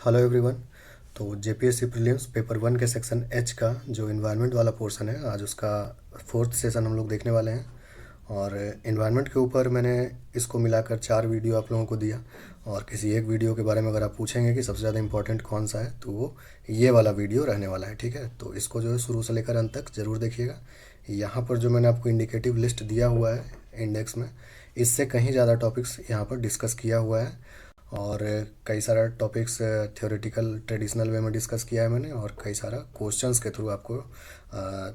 Hello everyone. तो JPSC prelims paper 1 के section H का जो इन्वायरमेंट वाला पोर्शन है, आज उसका फोर्थ सेशन हम लोग देखने वाले हैं। और इन्वायरमेंट के ऊपर मैंने इसको मिलाकर 4 वीडियो आप लोगों को दिया। और किसी एक वीडियो के बारे में अगर आप पूछेंगे कि सबसे ज़्यादा इंपॉर्टेंट कौन सा है, तो वो ये वाला वीडियो रहने वाला है। ठीक है, तो इसको जो है शुरू से लेकर अंत तक ज़रूर देखिएगा। यहाँ पर जो मैंने आपको इंडिकेटिव लिस्ट दिया हुआ है इंडेक्स में, इससे कहीं ज़्यादा टॉपिक्स यहाँ पर डिस्कस किया हुआ है। और कई सारा टॉपिक्स थ्योरेटिकल ट्रेडिशनल वे में डिस्कस किया है मैंने, और कई सारा क्वेश्चंस के थ्रू आपको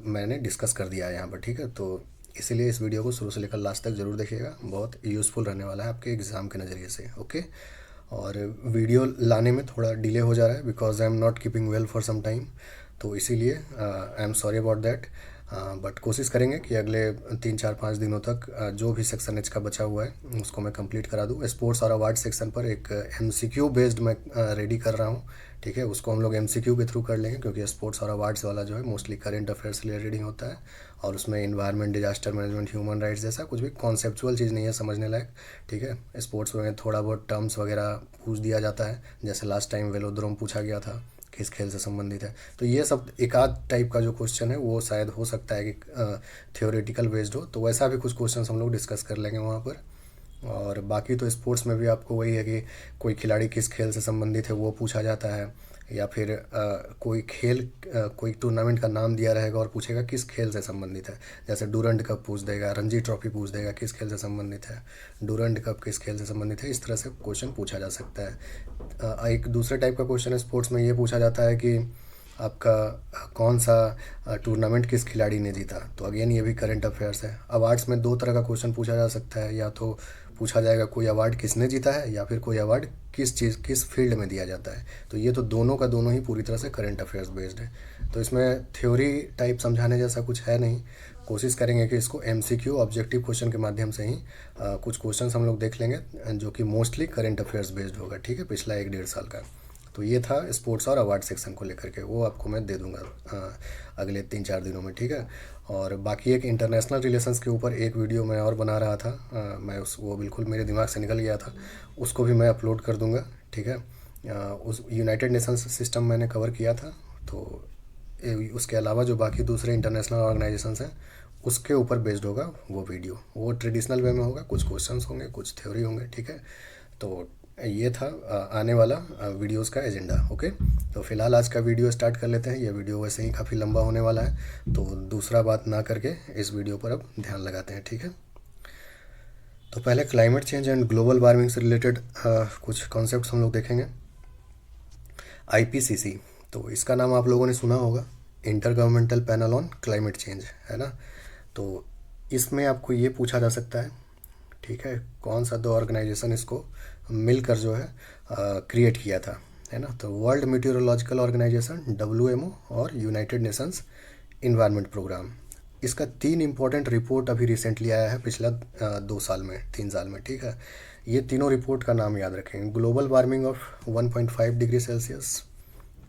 मैंने डिस्कस कर दिया है यहाँ पर। ठीक है, तो इसीलिए इस वीडियो को शुरू से लेकर लास्ट तक ज़रूर देखिएगा, बहुत यूज़फुल रहने वाला है आपके एग्ज़ाम के नज़रिए से। ओके, और वीडियो लाने में थोड़ा डिले हो जा रहा है because I am not keeping well for some time, तो इसीलिए I am sorry about that. But कोशिश करेंगे कि अगले 3 4 5 दिनों तक जो भी सेक्शन एच का बचा हुआ है उसको मैं कंप्लीट करा दूँ। स्पोर्ट्स और अवार्ड सेक्शन पर एक एमसीक्यू बेस्ड मैं रेडी कर रहा हूँ। ठीक है, उसको हम लोग एमसीक्यू के थ्रू कर लेंगे, क्योंकि स्पोर्ट्स और अवार्ड्स वाला जो है मोस्टली करंट अफेयर्स रिलेटेड ही होता है, और उसमें environment, disaster management, human rights जैसा कुछ भी कॉन्सेप्चुअल चीज़ नहीं है समझने लायक। ठीक है, स्पोर्ट्स में थोड़ा बहुत टर्म्स वगैरह पूछ दिया जाता है, जैसे लास्ट टाइम वेलोड्रोम पूछा गया था, किस खेल से संबंधित है। तो ये सब एक आध टाइप का जो क्वेश्चन है वो शायद हो सकता है कि थ्योरेटिकल बेस्ड हो, तो वैसा भी कुछ क्वेश्चन हम लोग डिस्कस कर लेंगे वहाँ पर। और बाकी तो स्पोर्ट्स में भी आपको वही है कि कोई खिलाड़ी किस खेल से संबंधित है वो पूछा जाता है, या फिर कोई खेल, कोई टूर्नामेंट का नाम दिया रहेगा और पूछेगा किस खेल से संबंधित है। जैसे डूरंड कप पूछ देगा, रणजी ट्रॉफी पूछ देगा, किस खेल से संबंधित है, डूरंड कप किस खेल से संबंधित है। इस तरह से क्वेश्चन पूछा जा सकता है। एक दूसरे टाइप का क्वेश्चन है स्पोर्ट्स में, ये पूछा जाता है कि आपका कौन सा टूर्नामेंट किस खिलाड़ी ने जीता। तो अगेन ये भी करंट अफेयर्स है। अवार्ड्स में दो तरह का क्वेश्चन पूछा जा सकता है, या तो पूछा जाएगा कोई अवार्ड किसने जीता है, या फिर कोई अवार्ड किस चीज़ किस फील्ड में दिया जाता है। तो ये तो दोनों का दोनों ही पूरी तरह से करंट अफेयर्स बेस्ड है, तो इसमें थ्योरी टाइप समझाने जैसा कुछ है नहीं। कोशिश करेंगे कि इसको एमसीक्यू ऑब्जेक्टिव क्वेश्चन के माध्यम से ही कुछ क्वेश्चंस हम लोग देख लेंगे, जो कि मोस्टली करंट अफेयर्स बेस्ड होगा। ठीक है, पिछला 1 1.5 साल का। तो ये था स्पोर्ट्स और अवार्ड सेक्शन को लेकर के, वो आपको मैं दे दूंगा अगले 3 4 दिनों में। ठीक है, और बाकी एक इंटरनेशनल रिलेशंस के ऊपर एक वीडियो मैं और बना रहा था, मैं उस वो बिल्कुल मेरे दिमाग से निकल गया था, उसको भी मैं अपलोड कर दूंगा। ठीक है, उस यूनाइटेड नेशंस सिस्टम मैंने कवर किया था, तो उसके अलावा जो बाकी दूसरे इंटरनेशनल ऑर्गेनाइजेशंस हैं उसके ऊपर बेस्ड होगा वो वीडियो। वो ट्रेडिशनल वे में होगा, कुछ क्वेश्चंस होंगे, कुछ थ्योरी होंगे। ठीक है, तो ये था आने वाला वीडियोस का एजेंडा। ओके, तो फिलहाल आज का वीडियो स्टार्ट कर लेते हैं। ये वीडियो वैसे ही काफ़ी लंबा होने वाला है, तो दूसरा बात ना करके इस वीडियो पर अब ध्यान लगाते हैं। ठीक है, तो पहले climate change and global warming से रिलेटेड कुछ कॉन्सेप्ट्स हम लोग देखेंगे। आईपीसीसी, तो इसका नाम आप लोगों ने सुना होगा, inter governmental panel on Climate change, है ना। तो इसमें आपको ये पूछा जा सकता है, ठीक है, कौन सा दो ऑर्गेनाइजेशन इसको मिलकर जो है क्रिएट किया था, है ना। तो वर्ल्ड मीटेरोलॉजिकल ऑर्गेनाइजेशन डब्ल्यूएमओ और यूनाइटेड नेशंस इन्वायरमेंट प्रोग्राम। इसका 3 इम्पोर्टेंट रिपोर्ट अभी रिसेंटली आया है, पिछला 2 साल में, 3 साल में। ठीक है, ये तीनों रिपोर्ट का नाम याद रखेंगे। Global warming of 1.5 degree Celsius,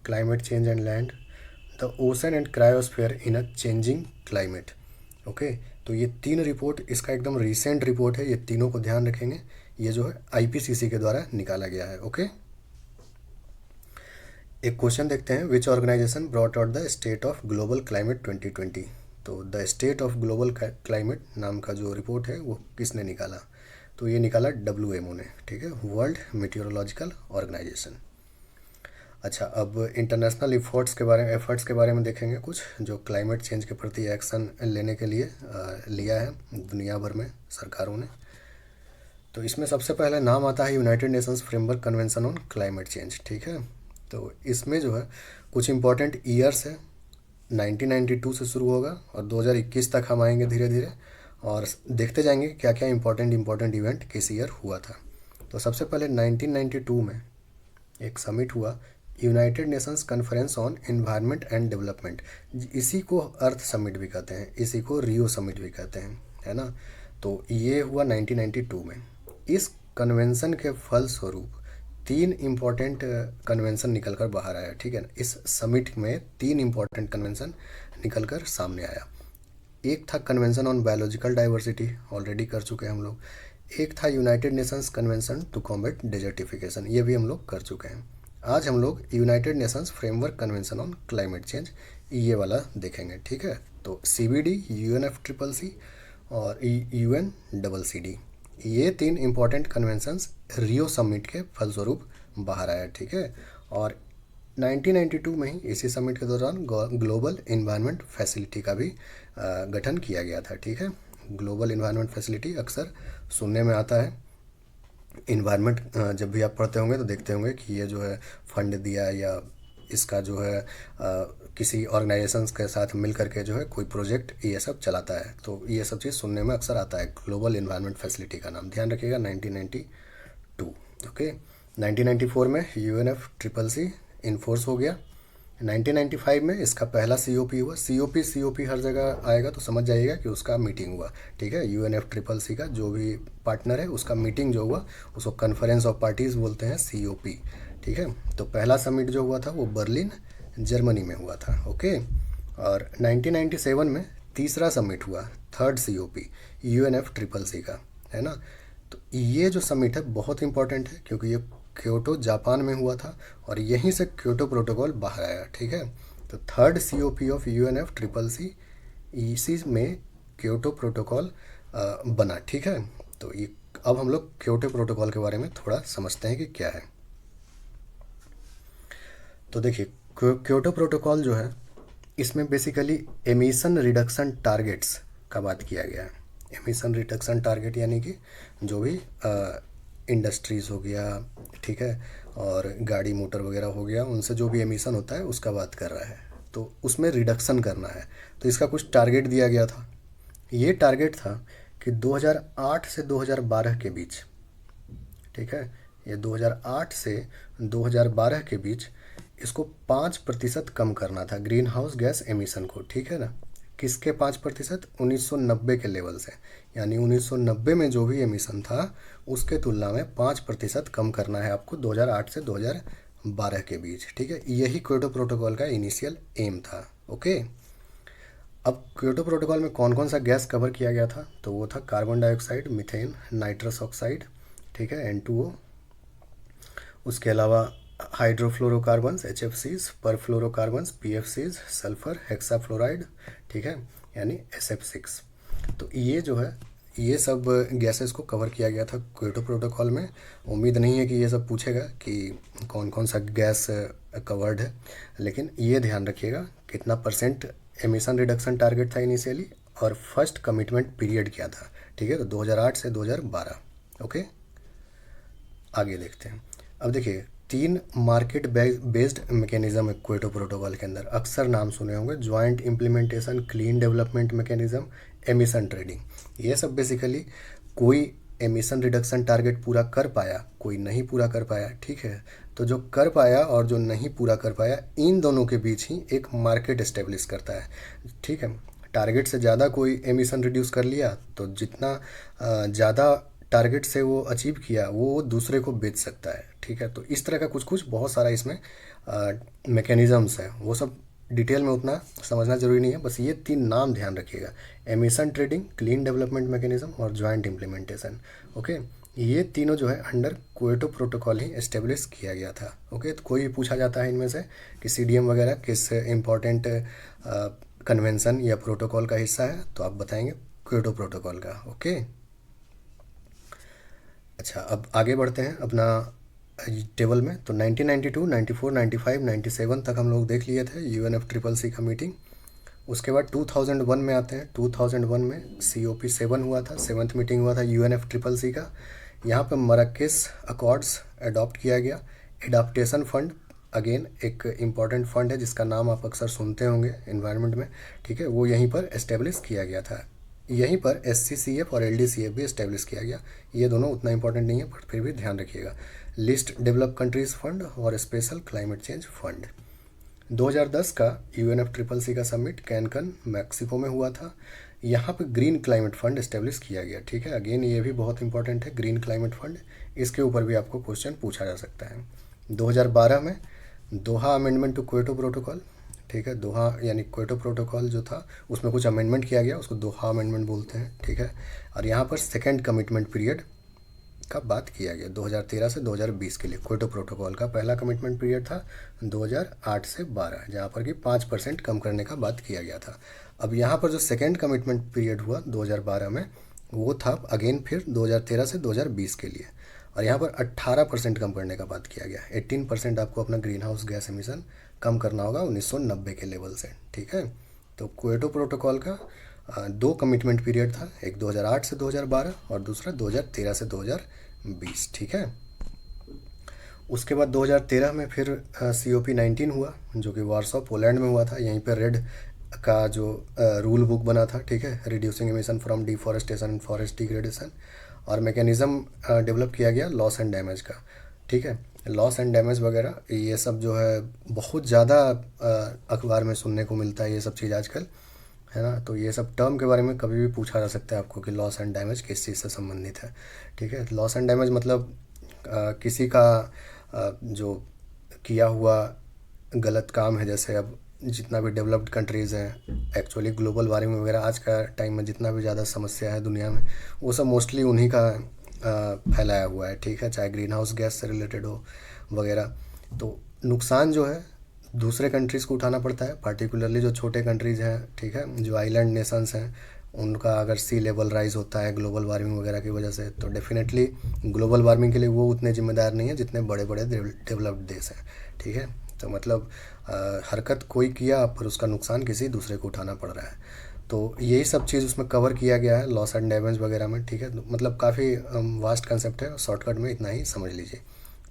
climate change and land, the ocean and cryosphere in a changing climate. Okay, तो ये 3 रिपोर्ट, इसका एकदम रिसेंट रिपोर्ट है, ये तीनों को ध्यान रखेंगे। ये जो है आईपीसीसी के द्वारा निकाला गया है। ओके, एक क्वेश्चन देखते हैं, which organization brought out the state of global climate 2020। तो the state of global climate नाम का जो रिपोर्ट है वो किसने निकाला, तो ये निकाला डब्ल्यूएमओ ने। ठीक है, वर्ल्ड मीटेरोलॉजिकल ऑर्गेनाइजेशन। अच्छा, अब इंटरनेशनल एफर्ट्स के बारे में देखेंगे, कुछ जो क्लाइमेट चेंज के प्रति एक्शन लेने के लिए लिया है दुनिया भर में सरकारों ने। तो इसमें सबसे पहले नाम आता है United Nations Framework Convention on Climate change. ठीक है, तो इसमें जो है कुछ इंपॉर्टेंट ईयर्स है, 1992 से शुरू होगा और 2021 तक हम आएंगे धीरे धीरे, और देखते जाएंगे क्या क्या इंपॉर्टेंट इवेंट किस ईयर हुआ था। तो सबसे पहले 1992 में एक समिट हुआ, United Nations conference on environment and development. इसी को अर्थ समिट भी कहते हैं, इसी को रियो समिट भी कहते हैं, है ना। तो ये हुआ 1992 में। इस कन्वेंशन के फलस्वरूप 3 इम्पॉर्टेंट कन्वेंशन निकल कर बाहर आया। ठीक है ना, इस समिट में 3 इम्पॉर्टेंट कन्वेंशन निकल कर सामने आया। एक था convention on biological diversity, already कर चुके हैं हम लोग। एक था United Nations convention to combat desertification, ये भी हम लोग कर चुके हैं। आज हम लोग United Nations Framework Convention on Climate change ये वाला देखेंगे, ठीक है। तो CBD, UNFCCC और UNCCC, ये 3 इम्पॉर्टेंट कन्वेंशंस रियो समिट के फलस्वरूप बाहर आया, ठीक है। और 1992 में ही इसी समिट के दौरान ग्लोबल इन्वायरमेंट फैसिलिटी का भी गठन किया गया था, ठीक है। ग्लोबल इन्वायरमेंट फैसिलिटी अक्सर सुनने में आता है। इन्वायरमेंट जब भी आप पढ़ते होंगे तो देखते होंगे कि ये जो है फंड दिया या इसका जो है किसी ऑर्गेनाइजेशंस के साथ मिल करके जो है कोई प्रोजेक्ट ये सब चलाता है। तो ये सब चीज़ सुनने में अक्सर आता है। ग्लोबल इन्वायरमेंट फैसिलिटी का नाम ध्यान रखिएगा, 1992। ओके, 1994 में UNFCCC इन्फोर्स हो गया। 1995 में इसका पहला COP हुआ। COP हर जगह आएगा तो समझ जाइएगा कि उसका मीटिंग हुआ, ठीक है। UNFCCC का जो भी पार्टनर है उसका मीटिंग जो हुआ उसको कन्फ्रेंस ऑफ पार्टीज़ बोलते हैं, COP, ठीक है। तो पहला समिट जो हुआ था वो बर्लिन जर्मनी में हुआ था, ओके। और 1997 में तीसरा समिट हुआ, थर्ड COP UNFCCC का, है ना। तो ये जो समिट है बहुत इंपॉर्टेंट है क्योंकि ये क्योटो जापान में हुआ था और यहीं से क्योटो प्रोटोकॉल बाहर आया, ठीक है। तो थर्ड COP ऑफ UNFCCC इसी में क्योटो प्रोटोकॉल बना, ठीक है। तो ये अब हम लोग क्योटो प्रोटोकॉल के बारे में थोड़ा समझते हैं कि क्या है। तो देखिए, क्योटो प्रोटोकॉल जो है इसमें बेसिकली एमिशन रिडक्शन टारगेट्स का बात किया गया है। एमिशन रिडक्शन टारगेट यानी कि जो भी इंडस्ट्रीज़ हो गया, ठीक है, और गाड़ी मोटर वगैरह हो गया, उनसे जो भी एमिशन होता है उसका बात कर रहा है। तो उसमें रिडक्शन करना है, तो इसका कुछ टारगेट दिया गया था। ये टारगेट था कि 2008 से 2012 के बीच, ठीक है, ये 2008 से 2012 के बीच इसको 5% कम करना था, ग्रीन हाउस गैस एमिशन को, ठीक है ना। किसके 5%? 1990 के लेवल से, यानी 1990 में जो भी एमिशन था उसके तुलना में 5% कम करना है आपको 2008 से 2012 के बीच, ठीक है। यही क्योटो प्रोटोकॉल का इनिशियल एम था, ओके। अब क्योटो प्रोटोकॉल में कौन कौन सा गैस कवर किया गया था? तो वो था carbon dioxide, methane, nitrous oxide, ठीक है, N2O। उसके अलावा हाइड्रोफ्लोरोकार्बन्स, HFCs, परफ्लोरोकार्बन्स, PFCs, सल्फर हेक्साफ्लोराइड, ठीक है, यानी SF6। तो ये जो है ये सब गैसेस को कवर किया गया था क्योटो प्रोटोकॉल में। उम्मीद नहीं है कि ये सब पूछेगा कि कौन कौन सा गैस कवर्ड है, लेकिन ये ध्यान रखिएगा कितना % एमिशन रिडक्शन टारगेट था इनिशियली और फर्स्ट कमिटमेंट पीरियड क्या था, ठीक है। तो 2008 से 2012, ओके। आगे देखते हैं। अब देखिए, 3 मार्केट बेस्ड मैकेनिज्म है क्योटो प्रोटोकॉल के अंदर, अक्सर नाम सुने होंगे, joint implementation, clean development mechanism, emission trading. ये सब बेसिकली कोई एमिशन रिडक्शन टारगेट पूरा कर पाया, कोई नहीं पूरा कर पाया, ठीक है। तो जो कर पाया और जो नहीं पूरा कर पाया, इन दोनों के बीच ही एक मार्केट एस्टेब्लिश करता है, ठीक है। टारगेट से ज़्यादा कोई एमिशन रिड्यूस कर लिया तो जितना ज़्यादा टारगेट से वो अचीव किया वो दूसरे को बेच सकता है, ठीक है। तो इस तरह का कुछ कुछ बहुत सारा इसमें मैकेनिज़म्स है, वो सब डिटेल में उतना समझना ज़रूरी नहीं है, बस ये 3 नाम ध्यान रखिएगा, emission trading, clean development mechanism और जॉइंट इम्प्लीमेंटेशन, ओके। ये तीनों जो है अंडर क्योटो प्रोटोकॉल ही एस्टेब्लिश किया गया था, ओके। तो कोई भी पूछा जाता है इनमें से कि CDM वगैरह किस इम्पॉर्टेंट कन्वेंशन या प्रोटोकॉल का हिस्सा है, तो आप बताएंगे क्योटो प्रोटोकॉल का, ओके। अच्छा, अब आगे बढ़ते हैं अपना टेबल में। तो 1992, 94, 95, 97 तक हम लोग देख लिए थे UNFCCC का मीटिंग। उसके बाद 2001 में आते हैं। 2001 में COP7 हुआ था, 7th मीटिंग हुआ था UNFCCC का। यहाँ पर मराकेश अकॉर्ड्स अडॉप्ट किया गया। एडाप्टेशन फंड अगेन एक इम्पॉर्टेंट फंड है जिसका नाम आप अक्सर सुनते होंगे इन्वायरमेंट में, ठीक है, वो यहीं पर एस्टेब्लिश किया गया था। यहीं पर SCCF और LDCF भी इस्टेब्लिश किया गया। ये दोनों उतना इंपॉर्टेंट नहीं है पर फिर भी ध्यान रखिएगा। लिस्ट डेवलप कंट्रीज फंड और स्पेशल क्लाइमेट चेंज फंड। 2010 का UNFCCC का समिट कैनकन मैक्सिको में हुआ था। यहाँ पे ग्रीन क्लाइमेट फंड इस्टेब्लिश किया गया, ठीक है। अगेन ये भी बहुत इंपॉर्टेंट है, ग्रीन क्लाइमेट फंड, इसके ऊपर भी आपको क्वेश्चन पूछा जा सकता है। 2012 में दोहा अमेंडमेंट टू क्योटो प्रोटोकॉल, ठीक है। दोहा यानी क्योटो प्रोटोकॉल जो था उसमें कुछ अमेंडमेंट किया गया, उसको दोहा अमेंडमेंट बोलते हैं, ठीक है। और यहाँ पर सेकेंड कमिटमेंट पीरियड का बात किया गया 2013 से 2020 के लिए। क्योटो प्रोटोकॉल का पहला कमिटमेंट पीरियड था 2008 से 12, जहाँ पर कि 5% कम करने का बात किया गया था। अब यहाँ पर जो सेकेंड कमिटमेंट पीरियड हुआ 2012 में, वो था अगेन फिर 2013 से 2020 के लिए, और यहाँ पर 18% कम करने का बात किया गया। 18% आपको अपना ग्रीन हाउस गैस एमिशन कम करना होगा 1990 के लेवल से, ठीक है। तो क्योटो प्रोटोकॉल का दो कमिटमेंट पीरियड था, एक 2008 से 2012 और दूसरा 2013 से 2020, ठीक है। उसके बाद 2013 में फिर COP19 हुआ, जो कि वार्सो पोलैंड में हुआ था। यहीं पर रेड का जो रूल बुक बना था, ठीक है, reducing emission from deforestation and forest degradation, और मैकेनिज़्म डेवलप किया गया लॉस एंड डैमेज का, ठीक है। लॉस एंड डैमेज वगैरह ये सब जो है बहुत ज़्यादा अखबार में सुनने को मिलता है ये सब चीज़ आजकल, है ना। तो ये सब टर्म के बारे में कभी भी पूछा जा सकता है आपको कि लॉस एंड डैमेज किस चीज़ से संबंधित है, ठीक है। लॉस एंड डैमेज मतलब किसी का जो किया हुआ गलत काम है, जैसे अब जितना भी डेवलप्ड कंट्रीज़ हैं, एक्चुअली ग्लोबल वार्मिंग वगैरह आज का टाइम में जितना भी ज़्यादा समस्या है दुनिया में, वो सब मोस्टली उन्हीं का फैलाया हुआ है, ठीक है, चाहे ग्रीन हाउस गैस से रिलेटेड हो वगैरह। तो नुकसान जो है दूसरे कंट्रीज़ को उठाना पड़ता है, पार्टिकुलरली जो छोटे कंट्रीज़ हैं, ठीक है, जो आइलैंड नेशंस हैं, उनका अगर सी लेवल राइज होता है ग्लोबल वार्मिंग वगैरह की वजह से, तो डेफिनेटली ग्लोबल वार्मिंग के लिए वो उतने जिम्मेदार नहीं है जितने बड़े बड़े डेवलप्ड देश हैं, ठीक है। तो मतलब हरकत कोई किया पर उसका नुकसान किसी दूसरे को उठाना पड़ रहा है। तो यही सब चीज़ उसमें कवर किया गया है लॉस एंड डैमेज वगैरह में, ठीक है। मतलब काफ़ी वास्ट कंसेप्ट है, शॉर्टकट में इतना ही समझ लीजिए।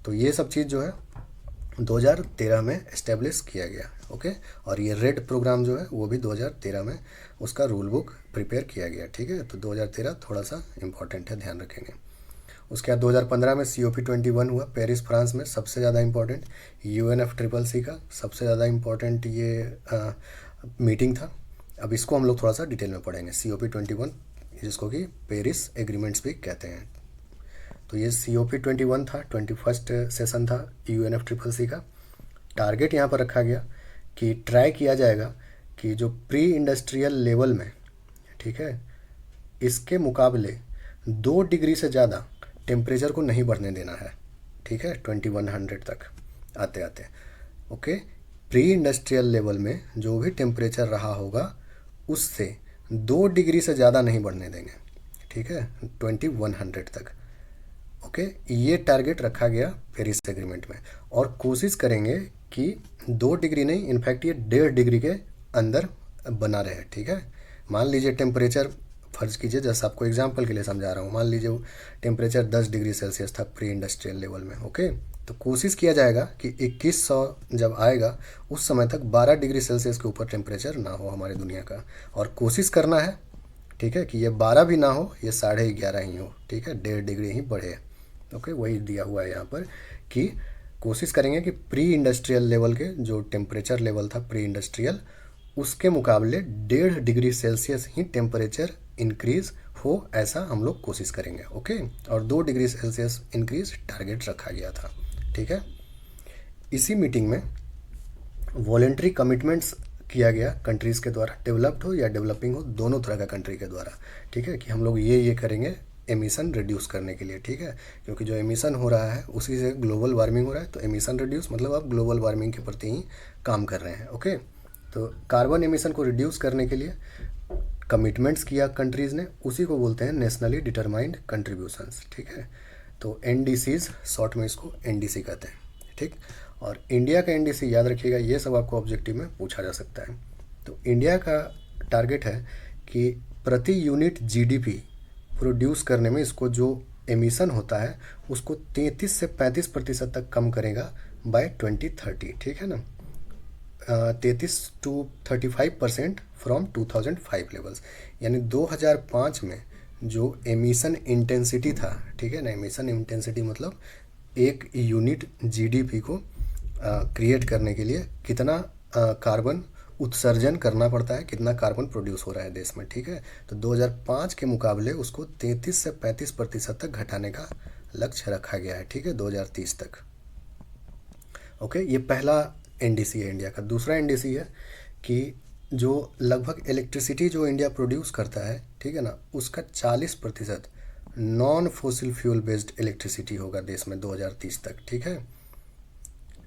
तो ये सब चीज़ जो है 2013 में इस्टेब्लिश किया गया, ओके। और ये रेड प्रोग्राम जो है वो भी 2013 में उसका रूल बुक प्रिपेयर किया गया, ठीक है। तो 2013 थोड़ा सा इम्पॉर्टेंट है, ध्यान रखेंगे। उसके बाद 2015 में COP21 हुआ पेरिस फ्रांस में, सबसे ज़्यादा इम्पोर्टेंट। UNFCCC का सबसे ज़्यादा इम्पोर्टेंट ये मीटिंग था। अब इसको हम लोग थोड़ा सा डिटेल में पढ़ेंगे। COP21 जिसको कि पेरिस एग्रीमेंट्स भी कहते हैं। तो ये COP21 था, 21st सेशन था UNFCCC का। टारगेट यहाँ पर रखा गया कि ट्राई किया जाएगा कि जो प्री इंडस्ट्रियल लेवल में, ठीक है, इसके मुकाबले 2 डिग्री से ज़्यादा टेम्परेचर को नहीं बढ़ने देना है, ठीक है, 2100 तक आते आते, ओके। प्री इंडस्ट्रियल लेवल में जो भी टेम्परेचर रहा होगा उससे 2 डिग्री से ज़्यादा नहीं बढ़ने देंगे, ठीक है, 2100 तक, ओके। ये टारगेट रखा गया पेरिस एग्रीमेंट में, और कोशिश करेंगे कि 2 डिग्री नहीं, इनफैक्ट ये 1.5 डिग्री के अंदर बना रहे, ठीक है। मान लीजिए टेम्परेचर, फर्ज कीजिए, जैसे आपको एग्जांपल के लिए समझा रहा हूँ, मान लीजिए टेम्परेचर 10 डिग्री सेल्सियस था प्री इंडस्ट्रियल लेवल में, ओके। तो कोशिश किया जाएगा कि 2100 जब आएगा उस समय तक 12 डिग्री सेल्सियस के ऊपर टेम्परेचर ना हो हमारी दुनिया का, और कोशिश करना है, ठीक है, कि ये 12 भी ना हो, ये 11.5 ही हो, ठीक है, 1.5 डिग्री ही बढ़े, ओके। वही दिया हुआ है यहाँ पर कि कोशिश करेंगे कि प्री इंडस्ट्रियल लेवल के जो टेम्परेचर लेवल था प्री इंडस्ट्रियल, उसके मुकाबले 1.5 डिग्री सेल्सियस ही टेम्परेचर इंक्रीज़ हो, ऐसा हम लोग कोशिश करेंगे, ओके। और 2 डिग्री सेल्सियस इंक्रीज टारगेट रखा गया था, ठीक है। इसी मीटिंग में वॉलेंट्री कमिटमेंट्स किया गया कंट्रीज़ के द्वारा, डेवलप्ड हो या डेवलपिंग हो, दोनों तरह का कंट्री के द्वारा, ठीक है, कि हम लोग ये करेंगे एमिशन रिड्यूस करने के लिए, ठीक है। क्योंकि जो एमिशन हो रहा है उसी से ग्लोबल वार्मिंग हो रहा है, तो एमिशन रिड्यूस मतलब आप ग्लोबल वार्मिंग के प्रति ही काम कर रहे हैं, ओके। तो कार्बन एमिशन को रिड्यूस करने के लिए कमिटमेंट्स किया कंट्रीज़ ने, उसी को बोलते हैं नेशनली डिटरमाइंड कंट्रीब्यूशंस, ठीक है। तो NDCs, शॉर्ट में इसको NDC कहते हैं, ठीक। और इंडिया का NDC याद रखिएगा, ये सब आपको ऑब्जेक्टिव में पूछा जा सकता है। तो इंडिया का टारगेट है कि प्रति यूनिट GDP प्रोड्यूस करने में इसको जो एमिशन होता है उसको 33 से 35% तक कम करेगा बाय 2030, ठीक है ना। 33 to 35% फ्रॉम 2005 लेवल्स, यानी 2005 में जो एमिशन इंटेंसिटी था, ठीक है ना। एमिशन इंटेंसिटी मतलब एक यूनिट GDP को क्रिएट करने के लिए कितना कार्बन उत्सर्जन करना पड़ता है, कितना कार्बन प्रोड्यूस हो रहा है देश में, ठीक है। तो 2005 के मुकाबले उसको 33 से 35% तक घटाने का लक्ष्य रखा गया है, ठीक है, 2030 तक, ओके। ये पहला NDC है इंडिया का। दूसरा NDC है कि जो लगभग इलेक्ट्रिसिटी जो इंडिया प्रोड्यूस करता है, ठीक है ना, उसका 40% non fossil fuel based electricity होगा देश में 2030 तक। ठीक है,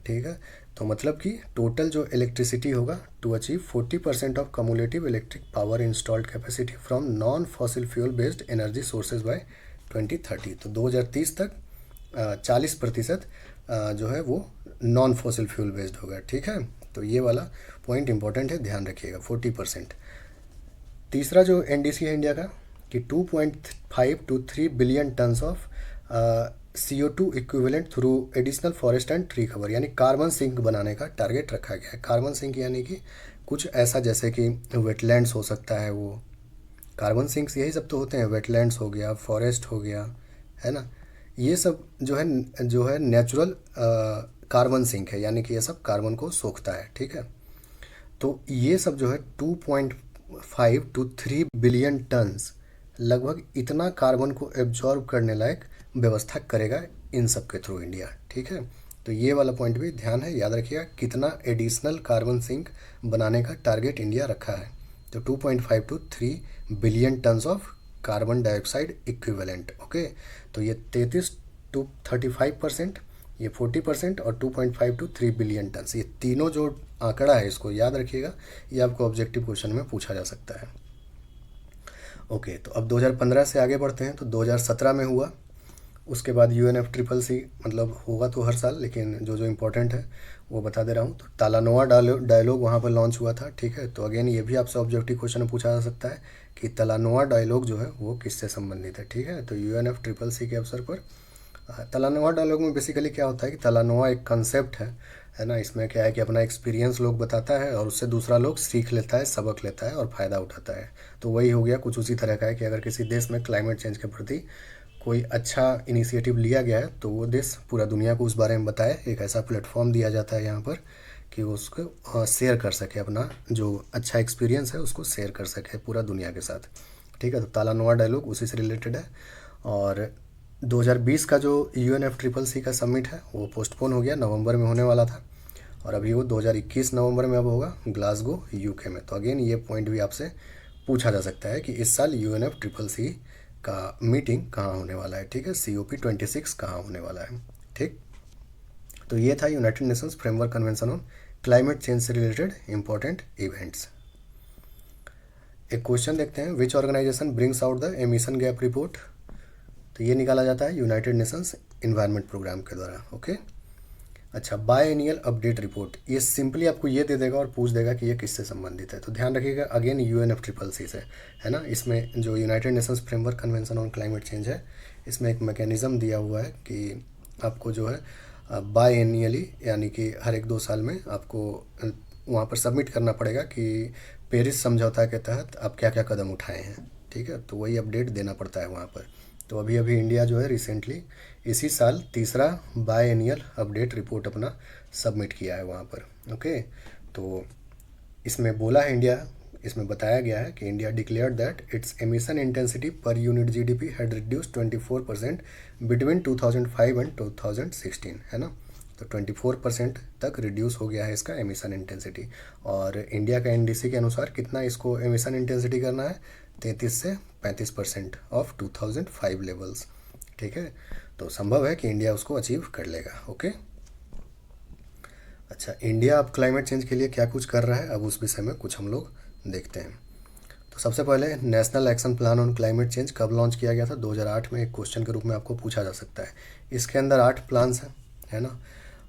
ठीक है। तो मतलब कि टोटल जो इलेक्ट्रिसिटी होगा to achieve 40% of cumulative electric power installed capacity from non fossil fuel based energy sources by 2030। तो 2030 तक 40% जो है वो नॉन फॉसिल फ्यूल बेस्ड होगा। ठीक है, तो ये वाला पॉइंट इंपॉर्टेंट है, ध्यान रखिएगा 40%। तीसरा जो एनडीसी है इंडिया का कि 2.5 to 3 billion tons of CO2 equivalent through additional forest and tree cover, यानी कार्बन सिंक बनाने का टारगेट रखा गया है। कार्बन सिंक यानी कि कुछ ऐसा जैसे कि वेटलैंड्स हो सकता है, वो कार्बन सिंक्स यही सब तो होते हैं, वेटलैंड्स हो गया, फॉरेस्ट हो गया, है ना। ये सब जो है नेचुरल कार्बन सिंक है, यानी कि ये सब कार्बन को सोखता है। ठीक है, तो ये सब जो है 2.5 to 3 बिलियन टन्स, लगभग इतना कार्बन को एब्जॉर्ब करने लायक व्यवस्था करेगा इन सब के थ्रू इंडिया। ठीक है, तो ये वाला पॉइंट भी ध्यान है, याद रखिएगा कितना एडिशनल कार्बन सिंक बनाने का टारगेट इंडिया रखा है। तो 2.5 to 3 billion tons of carbon dioxide equivalent. Okay, तो ये 33 to 35%, ये 40% और 2.5 to 3 बिलियन टन्स, ये तीनों जो आंकड़ा है इसको याद रखिएगा, ये आपको ऑब्जेक्टिव क्वेश्चन में पूछा जा सकता है। ओके, तो अब 2015 से आगे बढ़ते हैं। तो 2017 में हुआ, उसके बाद UNFCCC मतलब होगा तो हर साल, लेकिन जो जो इम्पोर्टेंट है वो बता दे रहा हूँ। तो तालानोआ डायलॉग वहाँ पर लॉन्च हुआ था। ठीक है, तो अगेन ये भी आपसे ऑब्जेक्टिव क्वेश्चन में पूछा जा सकता है कि तालानोआ डायलॉग जो है वो किससे संबंधित है। ठीक है, तो UNFCCC के अवसर पर तलानोआ डायलॉग में बेसिकली क्या होता है कि तलानोआ एक कंसेप्ट है ना। इसमें क्या है कि अपना एक्सपीरियंस लोग बताता है और उससे दूसरा लोग सीख लेता है, सबक लेता है और फ़ायदा उठाता है। तो वही हो गया, कुछ उसी तरह का है कि अगर किसी देश में क्लाइमेट चेंज के प्रति कोई अच्छा इनिशिएटिव लिया गया है तो वो देश पूरा दुनिया को उस बारे में बताए, एक ऐसा प्लेटफॉर्म दिया जाता है यहाँ पर कि वो उसको शेयर कर सके, अपना जो अच्छा एक्सपीरियंस है उसको शेयर कर सके पूरा दुनिया के साथ। ठीक है, तो तालानोआ डायलॉग उसी से रिलेटेड है। और 2020 का जो UNFCCC का समिट है वो पोस्टपोन हो गया, नवंबर में होने वाला था, और अभी वो 2021 नवंबर में अब होगा ग्लासगो UK में। तो अगेन ये पॉइंट भी आपसे पूछा जा सकता है कि इस साल UNFCCC का मीटिंग कहाँ होने वाला है। ठीक है, COP26 कहाँ होने वाला है। ठीक, तो ये था United Nations Framework Convention on Climate Change से रिलेटेड इंपॉर्टेंट इवेंट्स। एक क्वेश्चन देखते हैं, which organization brings out the emission gap report. तो ये निकाला जाता है यूनाइटेड नेशंस इन्वायरमेंट प्रोग्राम के द्वारा। ओके, अच्छा, बायएनियल अपडेट रिपोर्ट, ये सिंपली आपको ये दे देगा और पूछ देगा कि ये किससे संबंधित है। तो ध्यान रखिएगा अगेन UNFCCC से, है ना। इसमें जो United Nations Framework Convention on Climate change है, इसमें एक मैकेनिज़्म दिया हुआ है कि आपको जो है बायएनियली, यानी कि हर एक 2 साल में आपको वहाँ पर सबमिट करना पड़ेगा कि पेरिस समझौता के तहत आप क्या क्या कदम उठाए हैं। ठीक है, तो वही अपडेट देना पड़ता है वहाँ पर। तो अभी अभी इंडिया जो है रिसेंटली इसी साल तीसरा बायएनियल अपडेट रिपोर्ट अपना सबमिट किया है वहाँ पर। ओके, तो इसमें बोला है इंडिया, इसमें बताया गया है कि India declared that it's emission intensity per unit GDP had reduce 24% between 2005 and 2016, है ना। तो 24% तक रिड्यूस हो गया है इसका एमिशन इंटेंसिटी। और इंडिया का NDC के अनुसार कितना इसको एमिशन इंटेंसिटी करना है, 33 से 35% ऑफ 2005 लेवल्स। ठीक है, तो संभव है कि इंडिया उसको अचीव कर लेगा। ओके, अच्छा, इंडिया अब क्लाइमेट चेंज के लिए क्या कुछ कर रहा है, अब उस विषय में कुछ हम लोग देखते हैं। तो सबसे पहले national action plan on Climate change कब लॉन्च किया गया था, 2008 में, एक क्वेश्चन के रूप में आपको पूछा जा सकता है। इसके अंदर 8 प्लान्स हैं, है ना।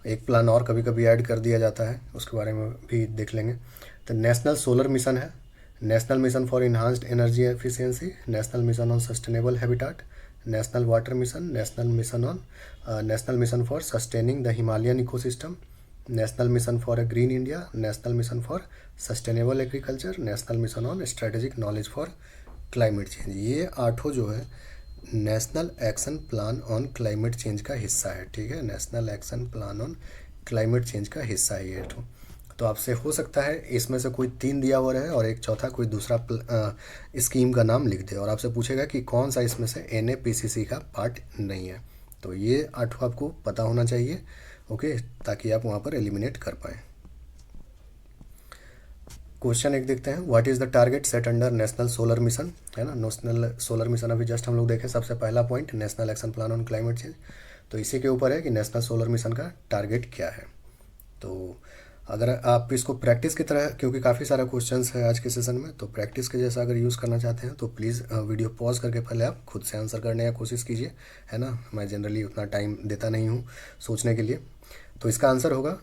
एक प्लान और कभी कभी ऐड कर दिया जाता है, उसके बारे में भी देख लेंगे। तो नेशनल सोलर मिशन है, national mission for enhanced energy efficiency, national mission on sustainable habitat, national water mission, national mission for sustaining the Himalayan ecosystem, national mission for a green India, national mission for sustainable agriculture, national mission on strategic knowledge for climate change. ये 8 जो है national action plan on Climate change का हिस्सा है। ठीक है, national action plan on Climate change का हिस्सा है ये। तो आपसे हो सकता है इसमें से कोई 3 दिया हुआ रहे और एक चौथा कोई दूसरा स्कीम का नाम लिख दे, और आपसे पूछेगा कि कौन सा इसमें से NAPCC का पार्ट नहीं है। तो ये 8 आपको पता होना चाहिए, ओके, ताकि आप वहाँ पर एलिमिनेट कर पाएँ। क्वेश्चन एक देखते हैं, what is the target set under national solar mission, है ना। नेशनल सोलर मिशन अभी जस्ट हम लोग देखें, सबसे पहला point national action plan on Climate change, तो इसी के ऊपर है कि नेशनल सोलर मिशन का टारगेट क्या है। तो अगर आप इसको प्रैक्टिस की तरह, क्योंकि काफ़ी सारा क्वेश्चंस है आज के सेशन में, तो प्रैक्टिस के जैसा अगर यूज़ करना चाहते हैं तो प्लीज़ वीडियो पॉज करके पहले आप खुद से आंसर करने की कोशिश कीजिए, है ना। मैं जनरली उतना टाइम देता नहीं हूँ सोचने के लिए। तो इसका आंसर होगा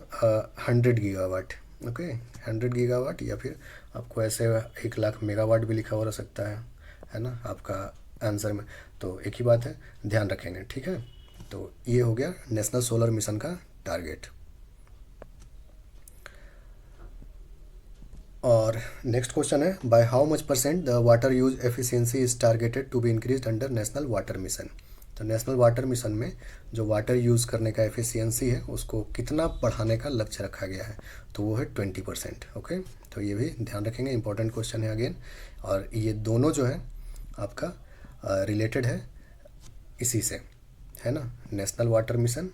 100 गीगावाट। ओके, 100 गीगावाट, या फिर आपको ऐसे 1 लाख मेगावाट भी लिखा हो सकता है ना आपका आंसर में। तो एक ही बात है, ध्यान रखेंगे, ठीक है। तो ये हो गया नेशनल सोलर मिशन का टारगेट। और नेक्स्ट क्वेश्चन है, by how much percent the water use efficiency is targeted to be increase under national water mission. तो नेशनल वाटर मिशन में जो वाटर यूज़ करने का एफिशिएंसी है उसको कितना बढ़ाने का लक्ष्य रखा गया है, तो वो है 20%। ओके, तो ये भी ध्यान रखेंगे, इंपॉर्टेंट क्वेश्चन है अगेन। और ये दोनों जो है आपका रिलेटेड है इसी से, है ना। नेशनल वाटर मिशन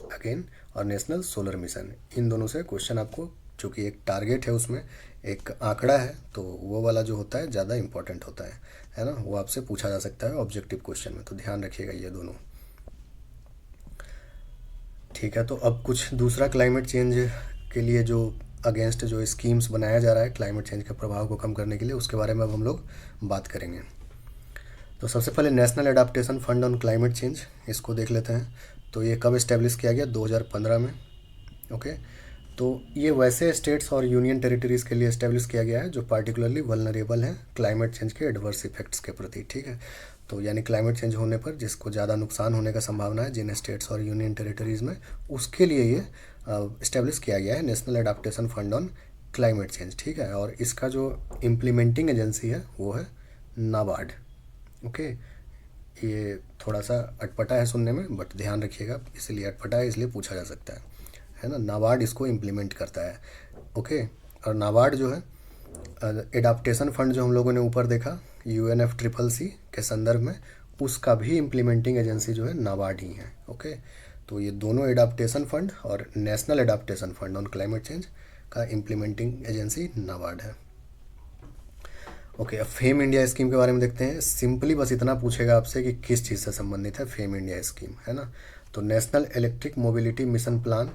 अगेन और नेशनल सोलर मिशन, इन दोनों से क्वेश्चन आपको, चूँकि एक टारगेट है उसमें एक आंकड़ा है, तो वो वाला जो होता है ज़्यादा इंपॉर्टेंट होता है ना। वो आपसे पूछा जा सकता है ऑब्जेक्टिव क्वेश्चन में, तो ध्यान रखिएगा ये दोनों, ठीक है। तो अब कुछ दूसरा क्लाइमेट चेंज के लिए जो अगेंस्ट जो स्कीम्स बनाया जा रहा है क्लाइमेट चेंज के प्रभाव को कम करने के लिए, उसके बारे में अब हम लोग बात करेंगे। तो सबसे पहले national adaptation fund on Climate change, इसको देख लेते हैं। तो ये कब इस्टेब्लिश किया गया, 2015 में। ओके, तो ये वैसे स्टेट्स और यूनियन टेरिटरीज़ के लिए इस्टेब्लिश किया गया है जो पार्टिकुलरली वल्नरेबल हैं क्लाइमेट चेंज के एडवर्स इफेक्ट्स के प्रति, ठीक है। तो यानी क्लाइमेट चेंज होने पर जिसको ज़्यादा नुकसान होने का संभावना है जिन स्टेट्स और यूनियन टेरिटरीज़ में, उसके लिए ये इस्टेब्लिश किया गया है national adaptation fund on Climate change, ठीक है। और इसका जो इम्प्लीमेंटिंग एजेंसी है वो है नाबार्ड। ओके, ये थोड़ा सा अटपटा है सुनने में, बट ध्यान रखिएगा, इसलिए अटपटा है इसलिए पूछा जा सकता है ना। नाबार्ड इसको इम्प्लीमेंट करता है। ओके, और नाबार्ड जो है एडाप्टेशन फंड जो हम लोगों ने ऊपर देखा UNFCCC के संदर्भ में, उसका भी इम्प्लीमेंटिंग एजेंसी जो है नाबार्ड ही है। ओके, तो ये दोनों एडाप्टेशन फंड और national adaptation fund on Climate change का इम्प्लीमेंटिंग एजेंसी नाबार्ड है। ओके, अब फेम इंडिया स्कीम के बारे में देखते हैं। सिंपली बस इतना पूछेगा आपसे कि किस चीज़ से संबंधित है फेम इंडिया स्कीम, है ना। तो national electric mobility mission plan,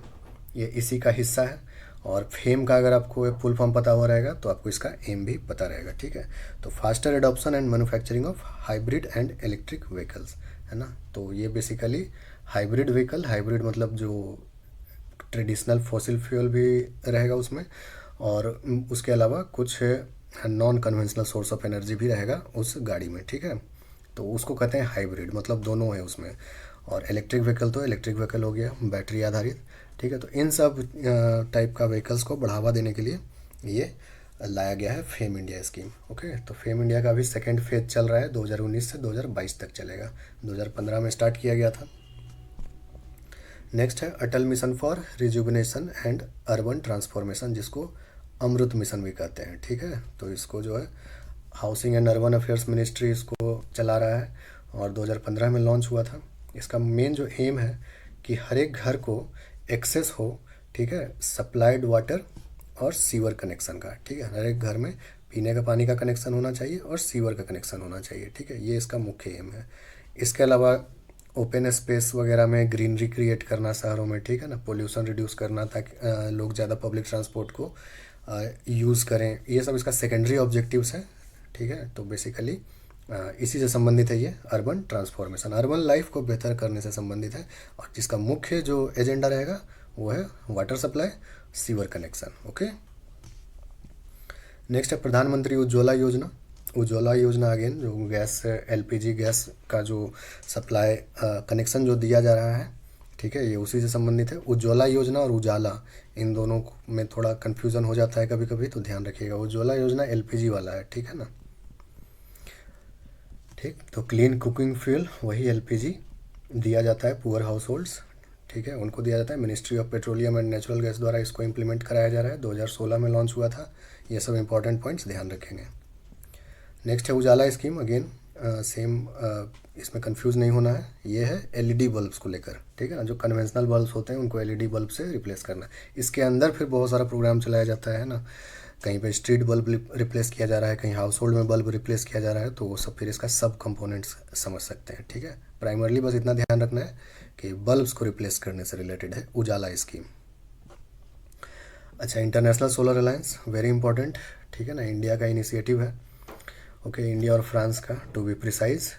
ये इसी का हिस्सा है। और फेम का अगर आपको फुल फॉर्म पता हुआ रहेगा तो आपको इसका एम भी पता रहेगा, ठीक है। तो faster adoption and manufacturing of hybrid and electric vehicles, है ना। तो ये बेसिकली हाइब्रिड व्हीकल, हाइब्रिड मतलब जो ट्रेडिशनल फॉसिल फ्यूल भी रहेगा उसमें, और उसके अलावा कुछ non conventional source of energy भी रहेगा उस गाड़ी में, ठीक है। तो उसको कहते हैं हाइब्रिड, मतलब दोनों है उसमें। और इलेक्ट्रिक व्हीकल तो इलेक्ट्रिक व्हीकल हो गया बैटरी आधारित, ठीक है। तो इन सब टाइप का व्हीकल्स को बढ़ावा देने के लिए ये लाया गया है फेम इंडिया स्कीम। ओके, तो फेम इंडिया का भी सेकेंड फेज चल रहा है, 2019 से 2022 तक चलेगा। 2015 में स्टार्ट किया गया था। नेक्स्ट है Atal Mission for Rejuvenation and Urban Transformation, जिसको अमृत मिशन भी कहते हैं, ठीक है। तो इसको जो है housing and urban affairs ministry इसको चला रहा है और 2015 में लॉन्च हुआ था। इसका मेन जो एम है कि हर एक घर को एक्सेस हो, ठीक है, सप्लाइड वाटर और सीवर कनेक्शन का, ठीक है। हर एक घर में पीने का पानी का कनेक्शन होना चाहिए और सीवर का कनेक्शन होना चाहिए, ठीक है। ये इसका मुख्य एम है। इसके अलावा ओपन स्पेस वगैरह में ग्रीनरी क्रिएट करना शहरों में, ठीक है ना, पोल्यूशन रिड्यूस करना ताकि लोग ज़्यादा पब्लिक ट्रांसपोर्ट को यूज़ करें, ये सब इसका सेकेंडरी ऑब्जेक्टिव्स हैं, ठीक है। तो बेसिकली इसी से संबंधित है ये अर्बन ट्रांसफॉर्मेशन, अर्बन लाइफ को बेहतर करने से संबंधित है। और जिसका मुख्य जो एजेंडा रहेगा वो है water supply, sewer connection. Okay, next है प्रधानमंत्री उज्ज्वला योजना। उज्ज्वला योजना अगेन जो गैस LPG गैस का जो सप्लाई कनेक्शन जो दिया जा रहा है, ठीक है, ये उसी से संबंधित है। उज्ज्वला योजना और उजाला, इन दोनों में थोड़ा कन्फ्यूज़न हो जाता है कभी कभी, तो ध्यान रखिएगा। उज्ज्वला योजना LPG वाला है, ठीक है ना, ठीक। तो क्लीन कुकिंग फ्यूल वही LPG दिया जाता है पुअर हाउस होल्ड्स, ठीक है, उनको दिया जाता है। Ministry of petroleum and natural gas द्वारा इसको इम्प्लीमेंट कराया जा रहा है, 2016 में लॉन्च हुआ था। ये सब इंपॉर्टेंट पॉइंट्स ध्यान रखेंगे। नेक्स्ट है उजाला स्कीम, अगेन सेम, इसमें कंफ्यूज नहीं होना है। ये है LED बल्ब्स को लेकर, ठीक है ना, जो कन्वेंशनल बल्ब्स होते हैं उनको LED बल्ब से रिप्लेस करना। इसके अंदर फिर बहुत सारा प्रोग्राम चलाया जाता है ना, कहीं पे स्ट्रीट बल्ब रिप्लेस किया जा रहा है, कहीं हाउस होल्ड में बल्ब रिप्लेस किया जा रहा है, तो वो सब फिर इसका सब कंपोनेंट्स समझ सकते हैं। ठीक है, प्राइमरली बस इतना ध्यान रखना है कि बल्ब्स को रिप्लेस करने से रिलेटेड है उजाला स्कीम। अच्छा, international solar alliance very important. ठीक है ना, इंडिया का इनिशिएटिव है। ओके, इंडिया और फ्रांस का टू बी प्रिसाइज।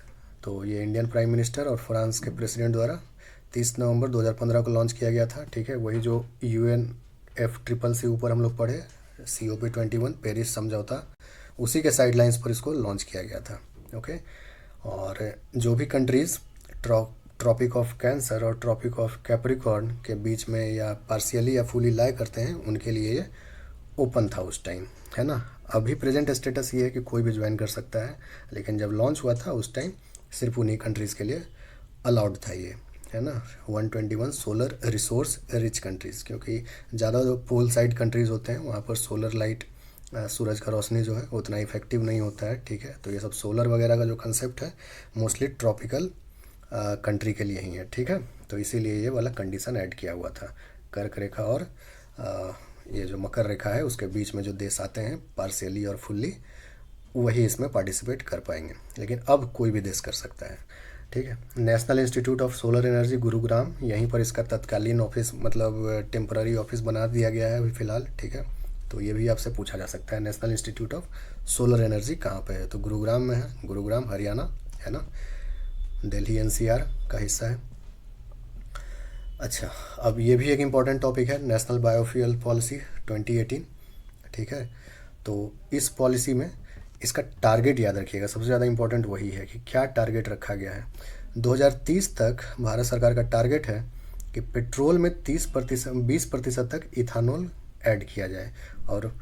तो ये इंडियन प्राइम मिनिस्टर और फ्रांस के प्रेसिडेंट द्वारा 30 नवंबर 2015 को लॉन्च किया गया था। ठीक है, वही जो UNFCCC ऊपर हम लोग पढ़े, COP21 पेरिस समझौता, उसी के साइडलाइंस पर इसको लॉन्च किया गया था। ओके, और जो भी कंट्रीज़ ट्रॉपिक ऑफ कैंसर और ट्रॉपिक ऑफ कैप्रिकॉर्न के बीच में या पार्शियली या फुली लाई करते हैं, उनके लिए ये ओपन था उस टाइम, है ना। अभी प्रेजेंट स्टेटस ये है कि कोई भी ज्वाइन कर सकता है, लेकिन जब लॉन्च हुआ था उस टाइम सिर्फ उन्हीं कंट्रीज़ के लिए अलाउड था ये, है ना। 121 सोलर रिसोर्स रिच कंट्रीज़, क्योंकि ज़्यादा जो पोल साइड कंट्रीज़ होते हैं वहाँ पर सोलर लाइट, सूरज का रोशनी जो है उतना इफेक्टिव नहीं होता है। ठीक है, तो ये सब सोलर वगैरह का जो कंसेप्ट है मोस्टली ट्रॉपिकल कंट्री के लिए ही है। ठीक है, तो इसीलिए ये वाला कंडीशन ऐड किया हुआ था। कर्क रेखा और ये जो मकर रेखा है उसके बीच में जो देश आते हैं पार्शियली और फुल्ली, वही इसमें पार्टिसिपेट कर पाएंगे, लेकिन अब कोई भी देश कर सकता है। ठीक है, national institute of solar energy Gurugram, यहीं पर इसका तत्कालीन ऑफिस मतलब टेम्पररी ऑफिस बना दिया गया है अभी फ़िलहाल। ठीक है, तो ये भी आपसे पूछा जा सकता है national institute of solar energy कहाँ पे है, तो गुरुग्राम में है। गुरुग्राम हरियाणा है ना, दिल्ली NCR का हिस्सा है। अच्छा, अब ये भी एक इम्पॉर्टेंट टॉपिक है, नेशनल बायोफ्यूल पॉलिसी 2018। ठीक है, तो इस पॉलिसी में इसका टारगेट याद रखिएगा, सबसे ज़्यादा इम्पोर्टेंट वही है कि क्या टारगेट रखा गया है। 2030 तक भारत सरकार का टारगेट है कि पेट्रोल में 20% तक इथानॉल ऐड किया जाए, और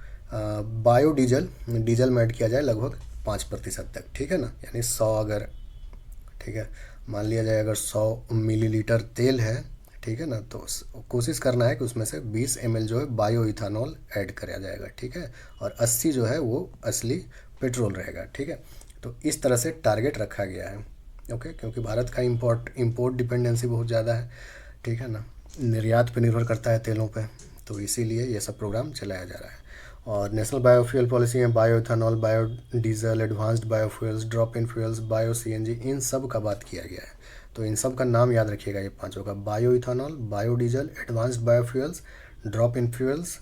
डीजल में ऐड किया जाए लगभग 5% तक। ठीक है ना, यानी 100 अगर, ठीक है, मान लिया जाए अगर 100 मिलीलीटर तेल है, ठीक है ना, तो कोशिश करना है कि उसमें से 20 ml जो है बायो इथानॉल ऐड किया जाएगा। ठीक है, और 80 जो है वो असली पेट्रोल रहेगा। ठीक है, तो इस तरह से टारगेट रखा गया है। ओके, क्योंकि भारत का इंपोर्ट डिपेंडेंसी बहुत ज़्यादा है। ठीक है ना, निर्यात पे निर्भर करता है तेलों पे, तो इसीलिए ये सब प्रोग्राम चलाया जा रहा है। और नेशनल बायोफ्यूल पॉलिसी में bio ethanol, bio diesel, advanced biofuels, drop in fuels, bio CNG, इन सब का बात किया गया है। तो इन सब का नाम याद रखिएगा, ये पांचों का, bio ethanol, bio diesel, advanced biofuels, drop in fuels,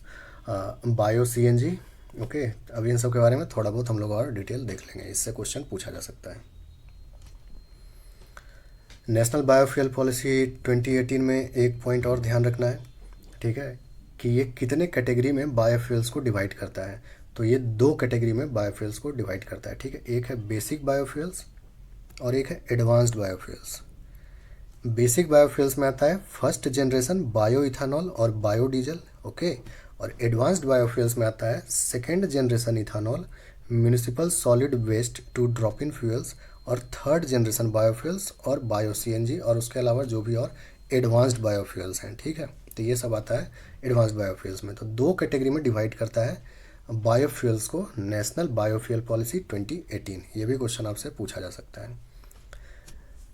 bio CNG। Okay, अब इन सब के बारे में थोड़ा बहुत हम लोग और डिटेल देख लेंगे, इससे क्वेश्चन पूछा जा सकता है। नेशनल बायोफ्यूल पॉलिसी 2018 में एक पॉइंट और ध्यान रखना है। ठीक है, कि ये कितने कैटेगरी में बायोफ्यूल्स को डिवाइड करता है। तो ये 2 कैटेगरी में बायोफ्यूल्स को डिवाइड करता है। ठीक है, एक है बेसिक बायोफ्यूल्स और एक है एडवांस्ड बायोफ्यूल्स। बेसिक बायोफ्यूल्स में आता है फर्स्ट जनरेशन बायो इथानॉल और बायो डीजल। ओके, और एडवांस्ड बायोफ्यूल्स में आता है second generation ethanol, municipal solid waste to drop in fuels, और थर्ड जनरेशन बायोफ्यूल्स और बायो CNG, और उसके अलावा जो भी और एडवांस्ड बायोफ्यूल्स हैं। ठीक है, तो ये सब आता है एडवांस्ड बायोफ्यूल्स में। तो 2 कैटेगरी में डिवाइड करता है बायोफ्यूल्स को नेशनल बायोफ्यूल पॉलिसी 2018। ये भी क्वेश्चन आपसे पूछा जा सकता है।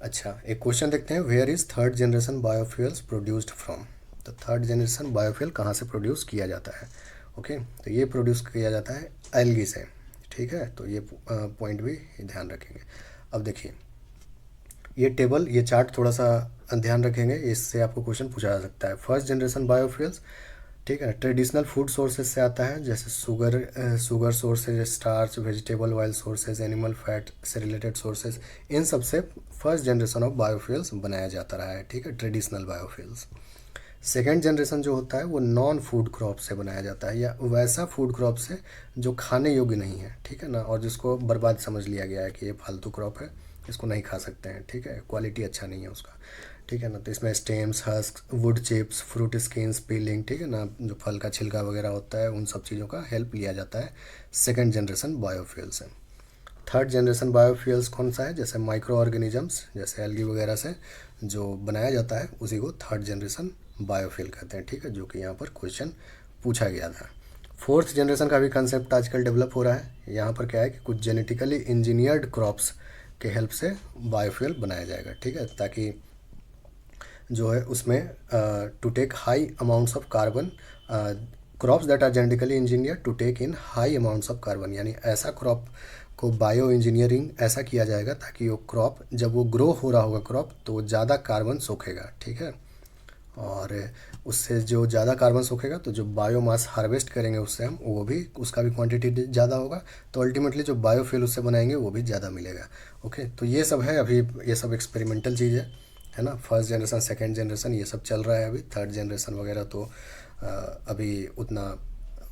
अच्छा, एक क्वेश्चन देखते हैं, where is third generation biofuels produced from. तो थर्ड जनरेशन बायोफ्यूल कहाँ से प्रोड्यूस किया जाता है। ओके, तो ये प्रोड्यूस किया जाता है एल्गी से। ठीक है, तो ये पॉइंट भी ध्यान रखेंगे। अब देखिए ये टेबल, ये चार्ट थोड़ा सा ध्यान रखेंगे, इससे आपको क्वेश्चन पूछा जा सकता है। फर्स्ट जनरेशन बायोफ्यूल्स, ठीक है, ट्रेडिशनल फूड सोर्सेज से आता है, जैसे sugar sources, starch, vegetable oil sources, animal fat से रिलेटेड सोर्सेज, इन सब से फर्स्ट जनरेशन ऑफ बायोफ्यूल्स बनाया जाता रहा है। ठीक है, ट्रेडिशनल बायोफ्यूल्स। सेकेंड जनरेशन जो होता है वो नॉन फूड क्रॉप से बनाया जाता है, या वैसा फूड क्रॉप से जो खाने योग्य नहीं है। ठीक है ना, और जिसको बर्बाद समझ लिया गया है कि ये फालतू क्रॉप है, इसको नहीं खा सकते हैं। ठीक है, क्वालिटी अच्छा नहीं है उसका। ठीक है ना, तो इसमें stems, husk, would chips, fruit skins, piling, ठीक है ना, जो फल का छिलका वगैरह होता है, उन सब चीज़ों का हेल्प लिया जाता है सेकेंड जनरेशन बायोफ्यूल से। थर्ड जनरेशन बायोफ्यूल्स कौन सा है, जैसे माइक्रो ऑर्गेनिजम्स, जैसे एल्गी वगैरह से जो बनाया जाता है उसी को थर्ड जनरेशन बायोफ्यूल कहते हैं। ठीक है, जो कि यहाँ पर क्वेश्चन पूछा गया था। फोर्थ जनरेशन का भी कंसेप्ट आजकल डेवलप हो रहा है। यहाँ पर क्या है कि कुछ जेनेटिकली इंजीनियर्ड क्रॉप्स के हेल्प से बायोफ्यूल बनाया जाएगा। ठीक है, ताकि जो है उसमें to take high amounts of carbon crops that are genetically engineer to take in high amounts of carbon, यानी ऐसा क्रॉप को बायो इंजीनियरिंग ऐसा किया जाएगा ताकि वो क्रॉप जब वो ग्रो हो रहा होगा क्रॉप तो वो ज़्यादा कार्बन सोखेगा, ठीक है। और उससे जो ज़्यादा कार्बन सोखेगा तो जो बायोमास हार्वेस्ट करेंगे उससे हम, वो भी उसका भी क्वांटिटी ज़्यादा होगा, तो अल्टीमेटली जो बायोफ्यूल उससे बनाएंगे वो भी ज़्यादा मिलेगा। ओके, तो ये सब है, अभी ये सब एक्सपेरिमेंटल चीज़ है ना। फर्स्ट जनरेशन, सेकेंड जनरेशन ये सब चल रहा है, अभी थर्ड जनरेशन वगैरह तो अभी उतना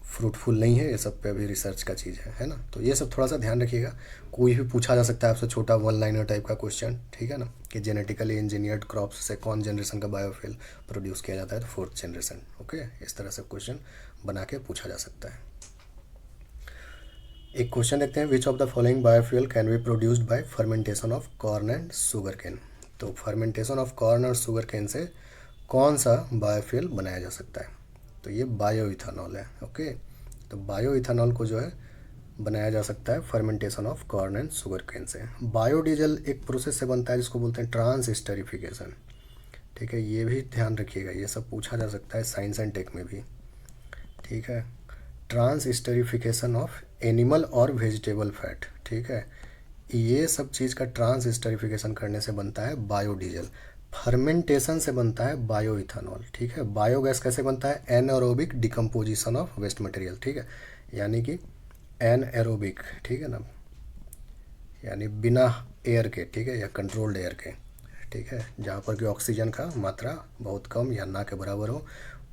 फ्रूटफुल नहीं है, ये सब पे अभी रिसर्च का चीज़ है ना। तो ये सब थोड़ा सा ध्यान रखिएगा, कोई भी पूछा जा सकता है आपसे छोटा वन लाइनर टाइप का क्वेश्चन, ठीक है ना, कि जेनेटिकली इंजीनियर्ड क्रॉप्स से कौन जनरेशन का बायोफ्यूल प्रोड्यूस किया जाता है, तो फोर्थ जनरेशन। ओके, इस तरह से क्वेश्चन बना के पूछा जा सकता है। एक क्वेश्चन देखते हैं, which of the following biofuel can be produced by fermentation of corn and sugar cane. तो फर्मेंटेशन ऑफ कॉर्न और शुगर केन से कौन सा बायोफ्यूल बनाया जा सकता है, तो ये बायो इथानॉल है। ओके, तो बायो इथानॉल को जो है बनाया जा सकता है fermentation of corn and sugar cane से। बायोडीजल एक प्रोसेस से बनता है जिसको बोलते हैं ट्रांसस्टरिफिकेशन, ठीक है, ये भी ध्यान रखिएगा, ये सब पूछा जा सकता है साइंस एंड टेक में भी, ठीक है। ट्रांसस्टरिफिकेशन ऑफ एनिमल और वेजिटेबल फैट, ठीक है, ये सब चीज़ का ट्रांसस्टरिफिकेशन करने से बनता है बायोडीजल। फर्मेंटेशन से बनता है बायो इथानॉल, ठीक है। बायोगैस कैसे बनता है, anaerobic decomposition of waste material, ठीक है, यानी कि एनएरोबिक, ठीक है ना, यानी बिना एयर के, ठीक है, या कंट्रोल्ड एयर के, ठीक है, जहाँ पर कि ऑक्सीजन का मात्रा बहुत कम या ना के बराबर हो,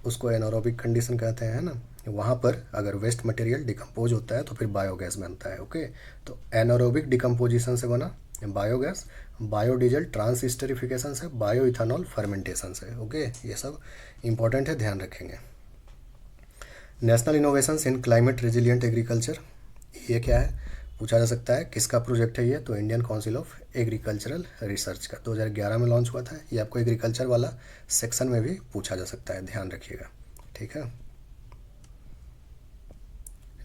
उसको एनारोबिक कंडीशन कहते हैं, है ना। वहाँ पर अगर वेस्ट मटेरियल डिकम्पोज होता है तो फिर बायोगैस बनता है। ओके, तो एनारोबिक डिकम्पोजिशन से बना बायोगैस, बायोडीजल ट्रांसस्टरिफिकेशन से, बायो इथानॉल फर्मेंटेशन से। ओके, ये सब इंपॉर्टेंट है, ध्यान रखेंगे। नेशनल इनोवेशंस इन क्लाइमेट रेजिलिएंट एग्रीकल्चर, ये क्या है, पूछा जा सकता है, किसका प्रोजेक्ट है ये, तो Indian council of agricultural research का 2011 में लॉन्च हुआ था। ये आपको एग्रीकल्चर वाला सेक्शन में भी पूछा जा सकता है, ध्यान रखिएगा, ठीक है।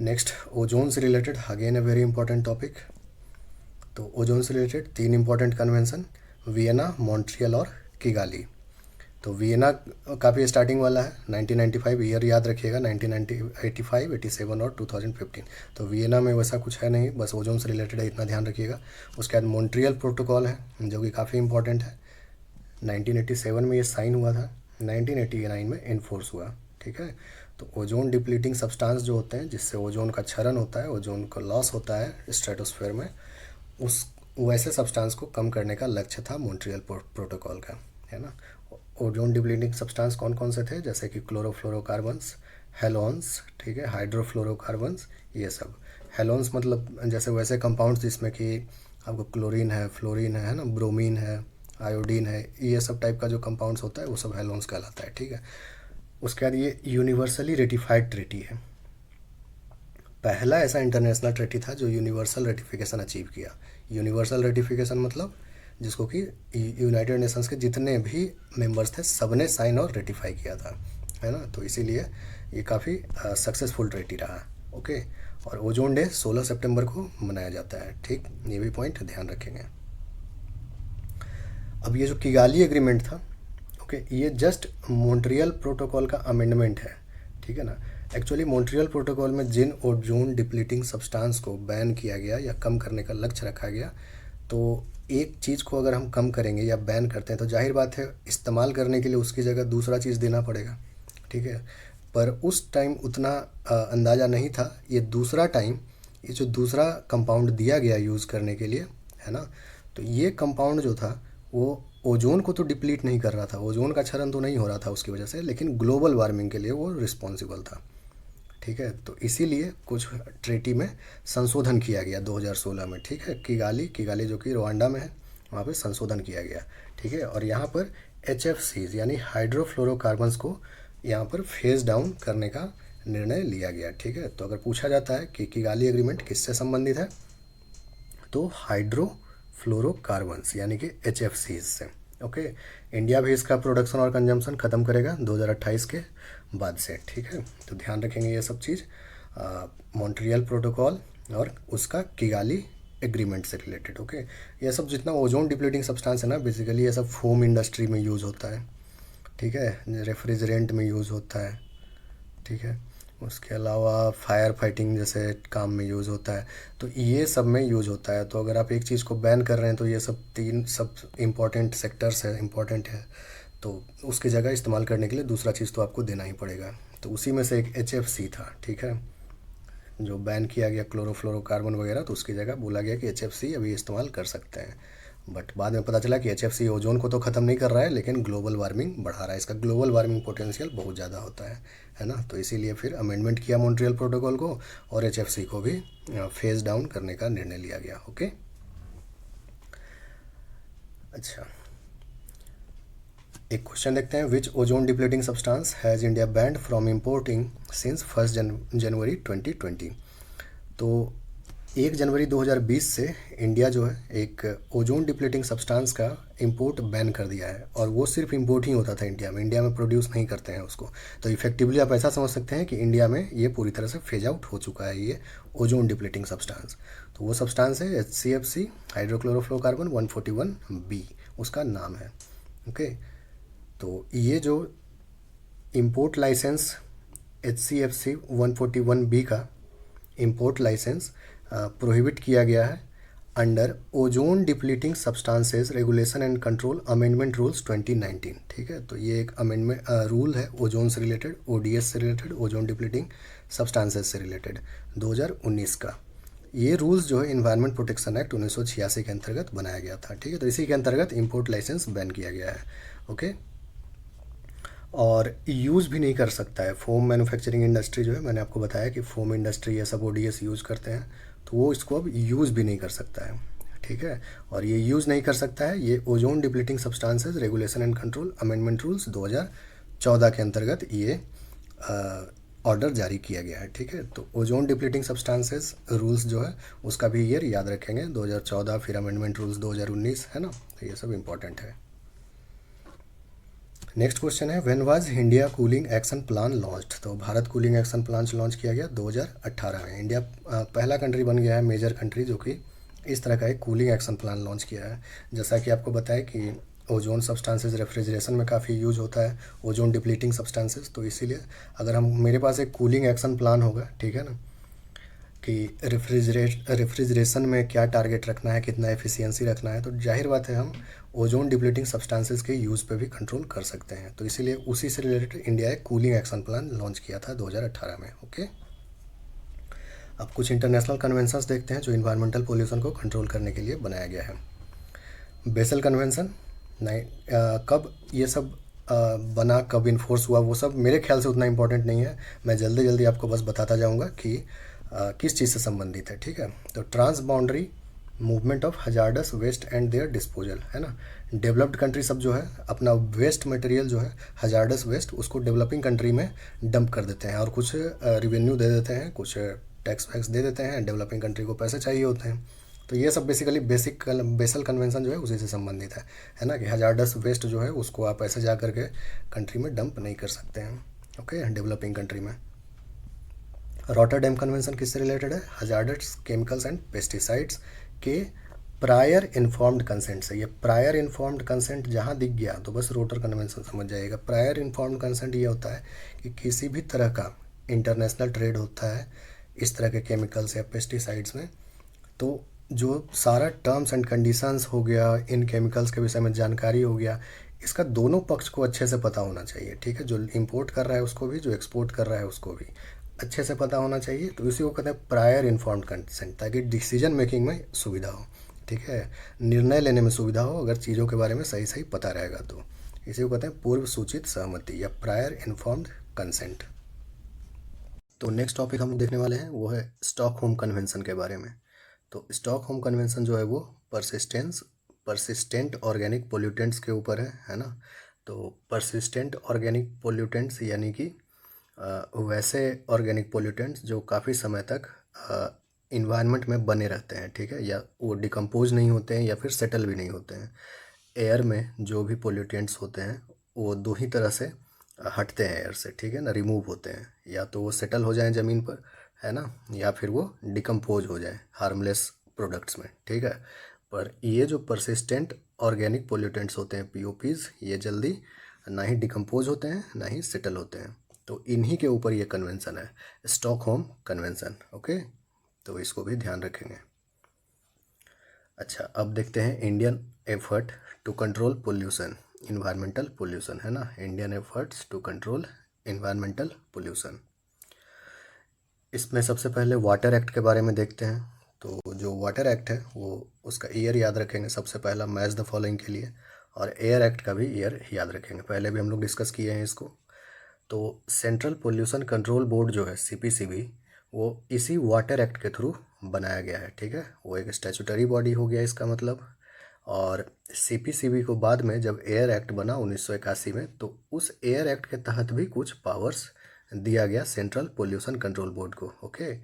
नेक्स्ट, ओजोन से related again a very important topic. तो ओजोन से related 3 important convention, Vienna, Montreal और किगाली। तो वियना काफ़ी स्टार्टिंग वाला है, 1995 ईयर याद रखिएगा, 1985, 87 और 2015। तो वियना में वैसा कुछ है नहीं, बस ओजोन से रिलेटेड है, इतना ध्यान रखिएगा। उसके बाद मॉन्ट्रियल प्रोटोकॉल है जो कि काफ़ी इंपॉर्टेंट है, 1987 में ये साइन हुआ था, 1989 में इन्फोर्स हुआ, ठीक है। तो ओजोन डिप्लीटिंग सब्सटेंस जो होते हैं जिससे ओजोन का क्षरण होता है, ओजोन का लॉस होता है स्ट्रेटोस्फेयर में, उस वैसे सब्सटेंस को कम करने का लक्ष्य था मॉन्ट्रियल प्रोटोकॉल का, है ना। ओजोन डिप्लीटिंग सब्सटेंस कौन कौन से थे, जैसे कि क्लोरोफ्लोरोकार्बन्स, हेलोन्स, ठीक है, हाइड्रोफ्लोरोकार्बन्स, ये सब। हेलोन्स मतलब जैसे वैसे कंपाउंड्स जिसमें कि आपको क्लोरीन है, फ्लोरीन है ना, ब्रोमीन है, आयोडीन है, ये सब टाइप का जो कंपाउंड्स होता है वो सब हेलोन्स कहलाता है, ठीक है। उसके बाद ये यूनिवर्सली रेटिफाइड ट्रीटी है, पहला ऐसा इंटरनेशनल ट्रीटी था जो यूनिवर्सल रेटिफिकेशन अचीव किया। यूनिवर्सल रेटिफिकेशन मतलब जिसको कि यूनाइटेड नेशंस के जितने भी मेंबर्स थे सबने साइन और रेटिफाई किया था, है ना। तो इसीलिए ये काफ़ी सक्सेसफुल ट्रीटी रहा। ओके, और ओजोन डे 16 सितंबर को मनाया जाता है, ठीक, ये भी पॉइंट ध्यान रखेंगे। अब ये जो किगाली एग्रीमेंट था, ओके, ये जस्ट मॉन्ट्रियल प्रोटोकॉल का अमेंडमेंट है, ठीक है ना। एक्चुअली मॉन्ट्रियल प्रोटोकॉल में जिन ओजोन डिप्लीटिंग सब्सटेंस को बैन किया गया या कम करने का लक्ष्य रखा गया, तो एक चीज़ को अगर हम कम करेंगे या बैन करते हैं तो जाहिर बात है इस्तेमाल करने के लिए उसकी जगह दूसरा चीज़ देना पड़ेगा, ठीक है। पर उस टाइम उतना अंदाज़ा नहीं था, ये दूसरा टाइम, ये जो दूसरा कंपाउंड दिया गया यूज़ करने के लिए, है ना, तो ये कंपाउंड जो था वो ओजोन को तो डिप्लीट नहीं कर रहा था, ओजोन का क्षरण तो नहीं हो रहा था उसकी वजह से, लेकिन ग्लोबल वार्मिंग के लिए वो रिस्पॉन्सिबल था, ठीक है। तो इसीलिए कुछ ट्रीटी में संशोधन किया गया 2016 में, ठीक है। किगाली जो कि रवांडा में है, वहाँ पे संशोधन किया गया, ठीक है। और यहाँ पर HFCs यानी हाइड्रोफ्लोरोकार्बन्स को यहाँ पर फेज डाउन करने का निर्णय लिया गया, ठीक है। तो अगर पूछा जाता है कि किगाली एग्रीमेंट किससे संबंधित है, तो हाइड्रोफ्लोरोकार्बन्स यानी कि HFCs से। ओके, इंडिया भी इसका प्रोडक्शन और कंजम्पशन ख़त्म करेगा 2028 के बाद से, ठीक है। तो ध्यान रखेंगे ये सब चीज़, मॉन्ट्रियल प्रोटोकॉल और उसका किगाली एग्रीमेंट से रिलेटेड। ओके, ये सब जितना ओजोन डिप्लीटिंग सब्सटेंस है ना, बेसिकली ये सब फोम इंडस्ट्री में यूज़ होता है, ठीक है, रेफ्रिजरेंट में यूज़ होता है, ठीक है। उसके अलावा फायर फाइटिंग जैसे काम में यूज़ होता है, तो ये सब में यूज़ होता है। तो अगर आप एक चीज़ को बैन कर रहे हैं तो ये सब तीन सब इम्पॉर्टेंट सेक्टर्स है, इम्पॉर्टेंट है, तो उसकी जगह इस्तेमाल करने के लिए दूसरा चीज़ तो आपको देना ही पड़ेगा। तो उसी में से एक HFC था, ठीक है, जो बैन किया गया क्लोरोफ्लोरोकार्बन वगैरह, तो उसकी जगह बोला गया कि HFC अभी इस्तेमाल कर सकते हैं। बट बाद में पता चला कि HFC ओजोन को तो ख़त्म नहीं कर रहा है लेकिन ग्लोबल वार्मिंग बढ़ा रहा है, इसका ग्लोबल वार्मिंग पोटेंशियल बहुत ज़्यादा होता है ना। तो इसीलिए फिर अमेंडमेंट किया मॉन्ट्रियल प्रोटोकॉल को और HFC को भी फेज डाउन करने का निर्णय लिया गया। ओके, अच्छा, एक क्वेश्चन देखते हैं, which ozone depleting substance has India banned from importing since 1 January 2020। तो 1 जनवरी 2020 से इंडिया जो है एक ओजोन डिप्लीटिंग सब्सटेंस का इंपोर्ट बैन कर दिया है, और वो सिर्फ इंपोर्ट ही होता था इंडिया में प्रोड्यूस नहीं करते हैं उसको। तो इफेक्टिवली आप ऐसा समझ सकते हैं कि इंडिया में ये पूरी तरह से फेज आउट हो चुका है ये ओजोन डिप्लीटिंग सब्सटेंस। तो वो सब्सटेंस है HCFC, हाइड्रोक्लोरोफ्लोरोकार्बन 141B उसका नाम है। ओके, तो ये जो इंपोर्ट लाइसेंस HCFC 141B का इंपोर्ट लाइसेंस प्रोहिबिट किया गया है under ozone depleting substances regulation and control amendment rules 2019। ठीक है, तो ये एक अमेंडमेंट रूल है ओजोन से रिलेटेड, ODS से रिलेटेड, ओजोन डिप्लीटिंग सब्सटेंसेस से रिलेटेड 2019 का। ये रूल्स जो है इन्वायरमेंट प्रोटेक्शन एक्ट 1986 के अंतर्गत बनाया गया था। ठीक है, तो इसी के अंतर्गत इंपोर्ट लाइसेंस बैन किया गया है। ओके, और यूज़ भी नहीं कर सकता है। फोम मैन्युफैक्चरिंग इंडस्ट्री जो है, मैंने आपको बताया कि फोम इंडस्ट्री ये सब ODS यूज़ करते हैं, तो वो इसको अब यूज़ भी नहीं कर सकता है। ठीक है, और ये यूज़ नहीं कर सकता है, ये ozone depleting substances regulation and control amendment rules 2014 के अंतर्गत ये ऑर्डर जारी किया गया है। ठीक है, तो ओजोन डिप्लीटिंग सब्सटेंसेस रूल्स जो है उसका भी ईयर याद रखेंगे, 2014, फिर अमेंडमेंट रूल्स 2019, है ना, तो ये सब इंपॉर्टेंट है। नेक्स्ट क्वेश्चन है, when was India Cooling action Plan launched. तो Bharat cooling action plan launch किया गया 2018 में। इंडिया पहला कंट्री बन गया है, मेजर कंट्री, जो कि इस तरह का एक कूलिंग एक्शन प्लान लॉन्च किया है। जैसा कि आपको बताया कि ओजोन सब्सटेंसेस रेफ्रिजरेशन में काफ़ी यूज होता है, ओजोन डिप्लीटिंग सब्सटेंसेस, तो इसीलिए अगर हम मेरे पास एक कूलिंग एक्शन प्लान होगा, ठीक है ना, कि रेफ्रिजरेशन में क्या टारगेट रखना है, कितना एफिशिएंसी रखना है, तो जाहिर बात है हम ओजोन डिप्लीटिंग सब्सटेंसेस के यूज़ पे भी कंट्रोल कर सकते हैं। तो इसीलिए उसी से रिलेटेड इंडिया एक कूलिंग एक्शन प्लान लॉन्च किया था 2018 में। ओके, अब कुछ इंटरनेशनल कन्वेंशंस देखते हैं जो इन्वायरमेंटल पोल्यूशन को कंट्रोल करने के लिए बनाया गया है। बेसल कन्वेंशन कब ये सब बना, कब इन्फोर्स हुआ, वो सब मेरे ख्याल से उतना इम्पोर्टेंट नहीं है। मैं जल्दी जल्दी आपको बस बताता जाऊंगा कि किस चीज़ से संबंधित है। ठीक है, तो trans boundary movement of hazardous waste and their disposal, है ना। डेवलप्ड कंट्री सब जो है अपना वेस्ट मटेरियल जो है हजार्डस वेस्ट उसको डेवलपिंग कंट्री में डंप कर देते हैं, और कुछ रिवेन्यू दे देते हैं, कुछ टैक्स वैक्स दे देते हैं, डेवलपिंग कंट्री को पैसे चाहिए होते हैं। तो ये सब बेसिकली बेसल कन्वेंशन जो है उसी से संबंधित है ना, कि हजार्डस वेस्ट जो है उसको आप ऐसे जा करके कंट्री में डंप नहीं कर सकते हैं। ओके, डेवलपिंग कंट्री में। रॉटरडैम कन्वेंशन किससे रिलेटेड है, हजार्डस केमिकल्स एंड पेस्टिसाइड्स के प्रायर इन्फॉर्म्ड कंसेंट से। ये प्रायर इन्फॉर्म्ड कंसेंट जहाँ दिख गया तो बस रोटर कन्वेंशन समझ जाइएगा। प्रायर इन्फॉर्म्ड कंसेंट ये होता है कि किसी भी तरह का इंटरनेशनल ट्रेड होता है इस तरह के केमिकल्स या पेस्टिसाइड्स में, तो जो सारा टर्म्स एंड कंडीशंस हो गया, इन केमिकल्स के विषय में जानकारी हो गया, इसका दोनों पक्ष को अच्छे से पता होना चाहिए। ठीक है, जो इंपोर्ट कर रहा है उसको भी, जो एक्सपोर्ट कर रहा है उसको भी अच्छे से पता होना चाहिए। तो इसी को कहते हैं प्रायर इन्फॉर्म्ड कंसेंट, ताकि डिसीजन मेकिंग में सुविधा हो। ठीक है, निर्णय लेने में सुविधा हो अगर चीज़ों के बारे में सही सही पता रहेगा तो। इसी को कहते हैं पूर्व सूचित सहमति या प्रायर इन्फॉर्म्ड कंसेंट। तो नेक्स्ट टॉपिक हम लोग देखने वाले हैं वो है स्टॉकहोम कन्वेंशन के बारे में। तो स्टॉकहोम कन्वेंशन जो है वो परसिस्टेंट ऑर्गेनिक पोल्यूटेंट्स के ऊपर है ना। तो परसिस्टेंट ऑर्गेनिक पोल्यूटेंट्स यानी कि वैसे ऑर्गेनिक पोल्यूटेंट्स जो काफ़ी समय तक इन्वायरमेंट में बने रहते हैं, ठीक है, या वो डिकम्पोज नहीं होते हैं या फिर सेटल भी नहीं होते हैं। एयर में जो भी पोल्यूटेंट्स होते हैं वो दो ही तरह से हटते हैं एयर से, ठीक है ना, रिमूव होते हैं, या तो वो सेटल हो जाएं ज़मीन पर, है ना, या फिर वो डिकम्पोज हो जाए हार्मलेस प्रोडक्ट्स में। ठीक है, पर ये जो परसिस्टेंट ऑर्गेनिक पोल्यूटेंट्स होते हैं POPs, ये जल्दी ना ही डिकम्पोज होते हैं ना ही सेटल होते हैं। तो इन्हीं के ऊपर ये कन्वेंशन है, स्टॉकहोम कन्वेंशन। ओके, तो इसको भी ध्यान रखेंगे। अच्छा, अब देखते हैं Indian effort to control pollution, environmental pollution है ना, Indian efforts to control environmental pollution. इसमें सबसे पहले वाटर एक्ट के बारे में देखते हैं। तो जो वाटर एक्ट है वो उसका ईयर याद रखेंगे सबसे पहला मैच द फॉलोइंग के लिए, और एयर एक्ट का भी ईयर याद रखेंगे, पहले भी हम लोग डिस्कस किए हैं इसको। तो सेंट्रल पोल्यूशन कंट्रोल बोर्ड जो है सीपीसीबी, वो इसी वाटर एक्ट के थ्रू बनाया गया है। ठीक है, वो एक स्टैट्यूटरी बॉडी हो गया इसका मतलब। और सीपीसीबी को बाद में जब एयर एक्ट बना 1981 में, तो उस एयर एक्ट के तहत भी कुछ पावर्स दिया गया सेंट्रल पोल्यूशन कंट्रोल बोर्ड को। ओके,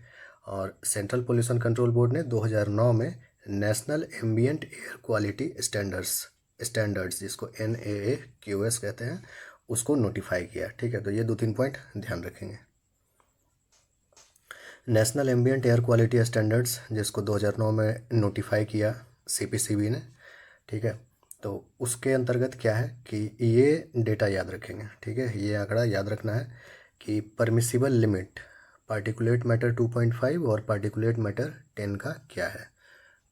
और सेंट्रल पोल्यूशन कंट्रोल बोर्ड ने 2009 में national ambient air quality standards जिसको NAAQS कहते हैं, उसको नोटिफाई किया। ठीक है, तो ये 2-3 पॉइंट ध्यान रखेंगे। National ambient air quality standards जिसको 2009 में नोटिफाई किया सीपीसीबी ने। ठीक है, तो उसके अंतर्गत क्या है कि ये डेटा याद रखेंगे। ठीक है, ये आंकड़ा याद रखना है कि परमिसिबल लिमिट पार्टिकुलेट मैटर 2.5 और पार्टिकुलेट मैटर 10 का क्या है।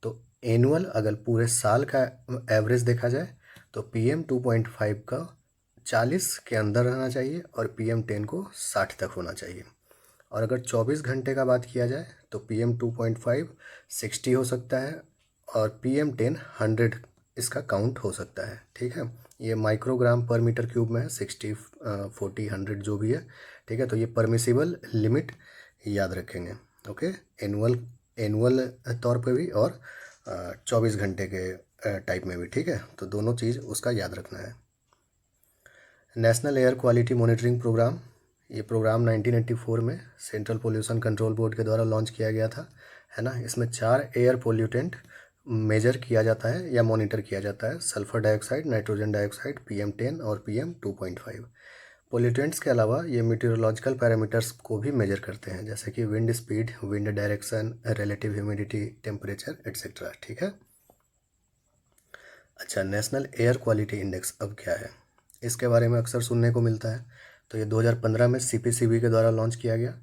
तो एनुअल अगर पूरे साल का एवरेज देखा जाए तो PM 2.5 का 40 के अंदर रहना चाहिए और PM 10 को 60 तक होना चाहिए। और अगर 24 घंटे का बात किया जाए तो PM 2.5 60 हो सकता है और PM 10 100 इसका काउंट हो सकता है। ठीक है, ये माइक्रोग्राम पर मीटर क्यूब में है, 60 40 100 जो भी है। ठीक है, तो ये परमिसिबल लिमिट याद रखेंगे। ओके, एनुअल तौर पे भी और 24 घंटे के टाइप में भी। ठीक है, तो दोनों चीज़ उसका याद रखना है। National air quality monitoring programme, ये प्रोग्राम 1984 में सेंट्रल पोल्यूशन कंट्रोल बोर्ड के द्वारा लॉन्च किया गया था, है ना। इसमें 4 एयर पोल्यूटेंट मेजर किया जाता है या मॉनिटर किया जाता है, sulphur dioxide, nitrogen dioxide, PM 10 और PM 2.5। पोल्यूटेंट्स के अलावा ये मीटेरोलॉजिकल पैरामीटर्स को भी मेजर करते हैं, जैसे कि wind speed, wind direction, relative humidity, temperature etcetera. ठीक है। अच्छा, नेशनल एयर क्वालिटी इंडेक्स अब क्या है, इसके बारे में अक्सर सुनने को मिलता है। तो ये 2015 में सीपीसीबी के द्वारा लॉन्च किया गया।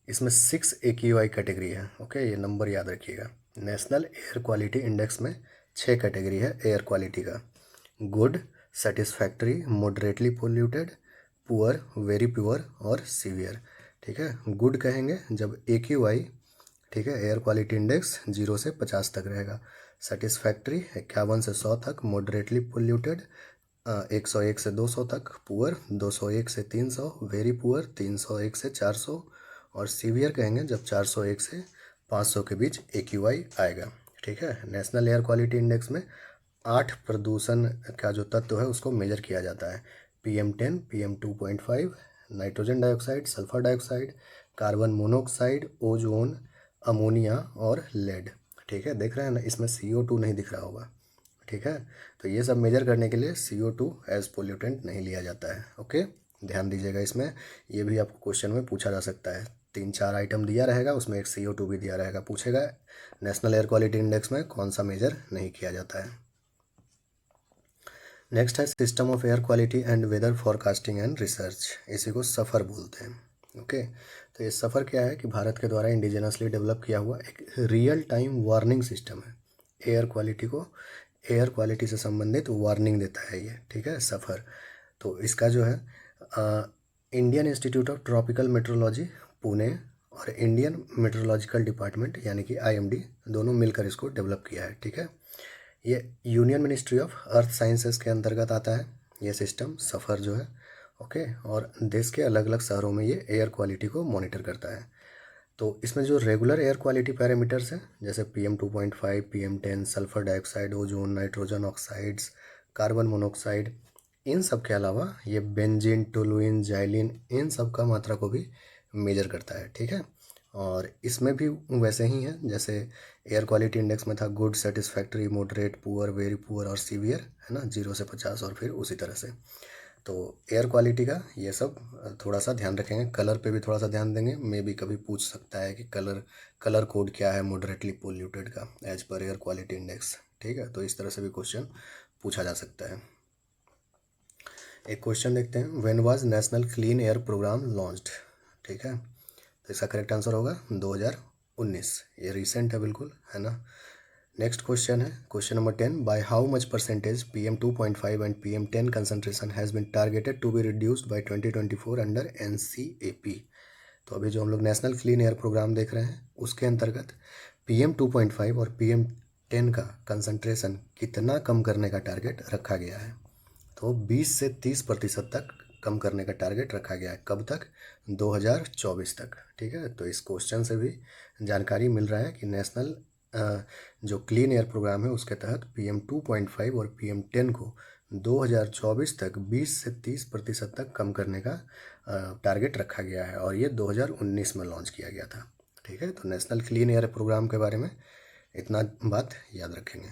इसमें 6 AQI कैटेगरी है। ओके, ये नंबर याद रखिएगा। नेशनल एयर क्वालिटी इंडेक्स में 6 कैटेगरी है एयर क्वालिटी का: good, satisfactory, moderately polluted, poor, very poor और सीवियर। ठीक है, गुड कहेंगे जब AQI, ठीक है, एयर क्वालिटी इंडेक्स 0 से 50 तक रहेगा। सेटिस्फैक्ट्री 51 से 100 तक, मॉडरेटली पोल्यूटेड 101 से 200 तक, पुअर 201 से 300, वेरी पुअर 301 से 400 और सीवियर कहेंगे जब 401 से 500 के बीच AQI आएगा। ठीक है, नेशनल एयर क्वालिटी इंडेक्स में 8 प्रदूषण का जो तत्व है उसको मेजर किया जाता है: PM 10, PM 2.5, nitrogen dioxide, sulphur dioxide, carbon monoxide, ozone, ammonia और लेड। ठीक है, देख रहे हैं ना, इसमें CO2 नहीं दिख रहा होगा। ठीक है, तो ये सब मेजर करने के लिए CO2 एज पोल्यूटेंट नहीं लिया जाता है। ओके, ध्यान दीजिएगा इसमें, ये भी आपको क्वेश्चन में पूछा जा सकता है। 3-4 आइटम दिया रहेगा, उसमें एक CO2 भी दिया रहेगा, पूछेगा नेशनल एयर क्वालिटी इंडेक्स में कौन सा मेजर नहीं किया जाता है। नेक्स्ट है system of air quality and weather forecasting and research, इसी को सफ़र बोलते हैं। ओके, तो ये सफ़र क्या है कि भारत के द्वारा इंडिजिनसली डेवलप किया हुआ एक रियल टाइम वार्निंग सिस्टम है। एयर क्वालिटी को, एयर क्वालिटी से संबंधित वार्निंग देता है ये। ठीक है, सफ़र। तो इसका जो है Indian institute of tropical metrology Pune और इंडियन मेट्रोलॉजिकल डिपार्टमेंट यानी कि IMD दोनों मिलकर इसको डेवलप किया है। ठीक है, ये union ministry of earth sciences के अंतर्गत आता है ये सिस्टम, सफ़र जो है। ओके, और देश के अलग अलग शहरों में ये एयर क्वालिटी को मॉनिटर करता है। तो इसमें जो रेगुलर एयर क्वालिटी पैरामीटर्स हैं जैसे PM 2.5, PM 10, sulphur dioxide, ozone, nitrogen oxides, carbon monoxide, इन सब के अलावा ये बेंजीन, टोलुइन, जाइलिन, इन सब का मात्रा को भी मेजर करता है। ठीक है, और इसमें भी वैसे ही है जैसे एयर क्वालिटी इंडेक्स में था good, satisfactory, moderate, poor, very poor और सीवियर, है ना, 0 से 50 और फिर उसी तरह से। तो एयर क्वालिटी का ये सब थोड़ा सा ध्यान रखेंगे। कलर पे भी थोड़ा सा ध्यान देंगे, मे भी कभी पूछ सकता है कि कलर कोड क्या है मॉडरेटली पोल्यूटेड का as per air quality index. ठीक है, तो इस तरह से भी क्वेश्चन पूछा जा सकता है। एक क्वेश्चन देखते हैं, when was national clean air programme launched. ठीक है, तो इसका करेक्ट आंसर होगा 2019। ये रिसेंट है बिल्कुल, है ना। नेक्स्ट क्वेश्चन है question number 10, by how much percentage PM2.5 and PM10 concentration has been targeted to be reduced by 2024 under NCAP। तो अभी जो हम लोग नेशनल क्लीन एयर प्रोग्राम देख रहे हैं उसके अंतर्गत PM2.5 और PM10 का कंसंट्रेशन कितना कम करने का टारगेट रखा गया है। तो 20 से 30% तक कम करने का टारगेट रखा गया है। कब तक? 2024 तक। ठीक है, तो इस क्वेश्चन से भी जानकारी मिल रहा है कि नेशनल जो क्लीन एयर प्रोग्राम है उसके तहत PM2.5 और PM10 को 2024 तक 20 से 30% तक कम करने का टारगेट रखा गया है, और ये 2019 में लॉन्च किया गया था। ठीक है, तो नेशनल क्लीन एयर प्रोग्राम के बारे में इतना बात याद रखेंगे।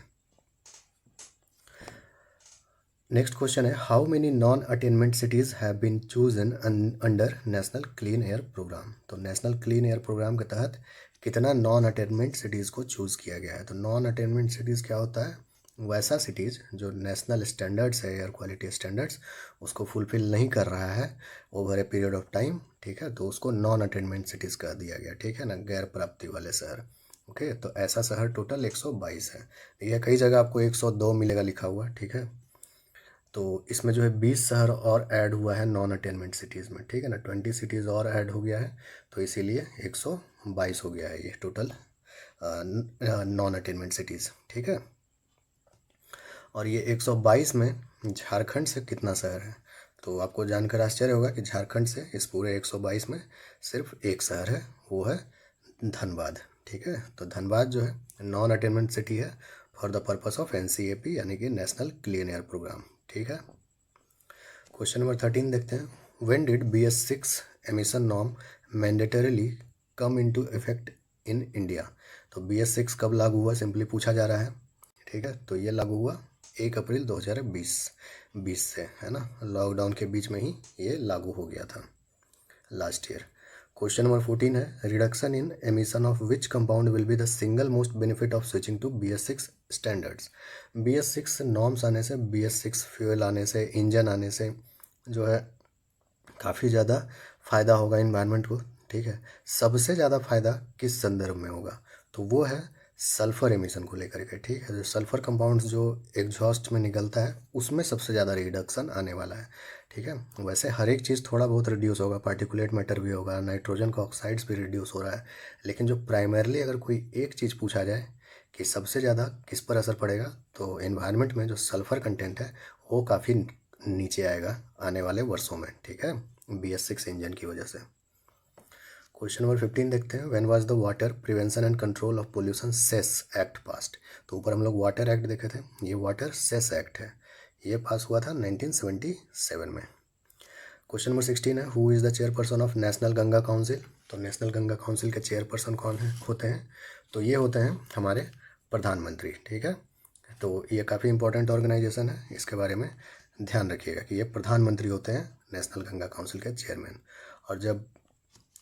नेक्स्ट क्वेश्चन है, how many non attainment cities have been chosen under national clean air programme. तो नेशनल क्लीन एयर प्रोग्राम के तहत कितना नॉन अटेनमेंट सिटीज़ को चूज़ किया गया है। तो नॉन अटेनमेंट सिटीज़ क्या होता है? वैसा सिटीज़ जो नेशनल स्टैंडर्ड्स है, एयर क्वालिटी स्टैंडर्ड्स, उसको फुलफिल नहीं कर रहा है over a period of time. ठीक है, तो उसको नॉन अटेनमेंट सिटीज़ कर दिया गया। ठीक है ना, गैर प्राप्ति वाले शहर। ओके, तो ऐसा शहर टोटल 122 है। ये कई जगह आपको 102 मिलेगा लिखा हुआ। ठीक है, तो इसमें जो है 20 शहर और ऐड हुआ है नॉन अटेनमेंट सिटीज़ में। ठीक है ना, 20 सिटीज़ और ऐड हो गया है, तो इसीलिए 122 हो गया है ये टोटल नॉन अटेनमेंट सिटीज़। ठीक है, और ये 122 में झारखंड से कितना शहर है? तो आपको जानकर आश्चर्य होगा कि झारखंड से इस पूरे 122 में सिर्फ एक शहर है, वो है धनबाद। ठीक है, तो धनबाद जो है नॉन अटेनमेंट सिटी है for the purpose of NCAP यानी कि नेशनल क्लीन एयर प्रोग्राम। ठीक है, क्वेश्चन नंबर 13 देखते हैं, when did BS6 emission norm mandatorily come into effect in India. तो BS6 कब लागू हुआ, सिंपली पूछा जा रहा है। ठीक है, तो ये लागू हुआ 1 अप्रैल 2020 से, है ना। लॉकडाउन के बीच में ही ये लागू हो गया था लास्ट ईयर। क्वेश्चन नंबर 14 है, reduction in emission of which compound will be the single most benefit of switching to BS6 standards. BS6 norms आने से, BS6 फ्यूल आने से, इंजन आने से जो है काफ़ी ज़्यादा फ़ायदा होगा इन्वायरमेंट को। ठीक है, सबसे ज़्यादा फ़ायदा किस संदर्भ में होगा? तो वो है सल्फ़र एमिशन को लेकर के। ठीक है, जो सल्फ़र कंपाउंड्स जो एग्जॉस्ट में निकलता है उसमें सबसे ज़्यादा रिडक्शन आने वाला है। ठीक है, वैसे हर एक चीज़ थोड़ा बहुत रिड्यूस होगा, पार्टिकुलेट मैटर भी होगा, नाइट्रोजन का ऑक्साइड्स भी रिड्यूस हो रहा है, लेकिन जो प्राइमरली अगर कोई एक चीज़ पूछा जाए कि सबसे ज़्यादा किस पर असर पड़ेगा, तो एनवायरनमेंट में जो सल्फ़र कंटेंट है वो काफ़ी नीचे आएगा आने वाले वर्षों में। ठीक है, BS6 इंजन की वजह से। क्वेश्चन नंबर 15 देखते हैं, when was the water prevention and control of pollution cess act passed. तो ऊपर हम लोग वाटर एक्ट देखे थे, ये वाटर सेस एक्ट है, ये पास हुआ था 1977 में। क्वेश्चन नंबर 16 है, who is the chairperson of national Ganga council. तो नेशनल गंगा काउंसिल के चेयरपर्सन कौन है होते हैं? तो ये होते हैं हमारे प्रधानमंत्री। ठीक है, तो ये काफ़ी इंपॉर्टेंट ऑर्गेनाइजेशन है, इसके बारे में ध्यान रखिएगा कि ये प्रधानमंत्री होते हैं नेशनल गंगा काउंसिल के चेयरमैन। और जब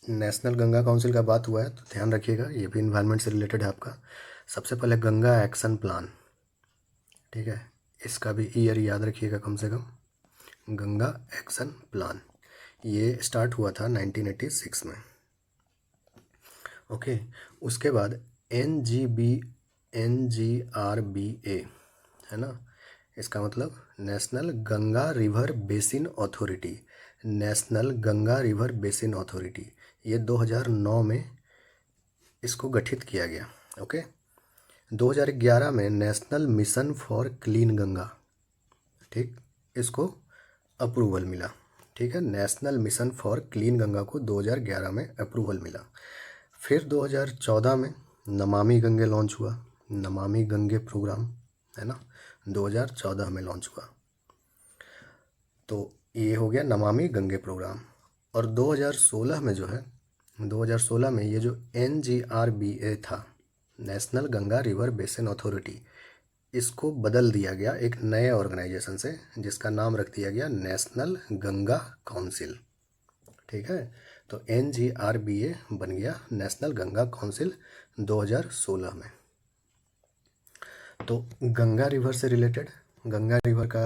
नेशनल गंगा काउंसिल का बात हुआ है तो ध्यान रखिएगा, ये भी इन्वायरमेंट से रिलेटेड है आपका। सबसे पहले गंगा एक्शन प्लान। ठीक है, इसका भी ईयर याद रखिएगा कम से कम। गंगा एक्शन प्लान ये स्टार्ट हुआ था 1986 में। ओके, उसके बाद NGRBA है ना, इसका मतलब national Ganga river basin authority. National Ganga river basin authority ये 2009 में इसको गठित किया गया। ओके, 2011 में national mission for clean Ganga, ठीक, इसको अप्रूवल मिला। ठीक है, national mission for clean Ganga को 2011 में अप्रूवल मिला। फिर 2014 में नमामि गंगे लॉन्च हुआ, नमामि गंगे प्रोग्राम, है ना, 2014 में लॉन्च हुआ। तो ये हो गया नमामि गंगे प्रोग्राम। और 2016 में जो है, 2016 में ये जो NGRBA था, national Ganga river basin authority, इसको बदल दिया गया एक नए ऑर्गेनाइजेशन से, जिसका नाम रख दिया गया नेशनल गंगा काउंसिल। ठीक है, तो NGRBA बन गया नेशनल गंगा काउंसिल 2016 में। तो गंगा रिवर से रिलेटेड गंगा रिवर का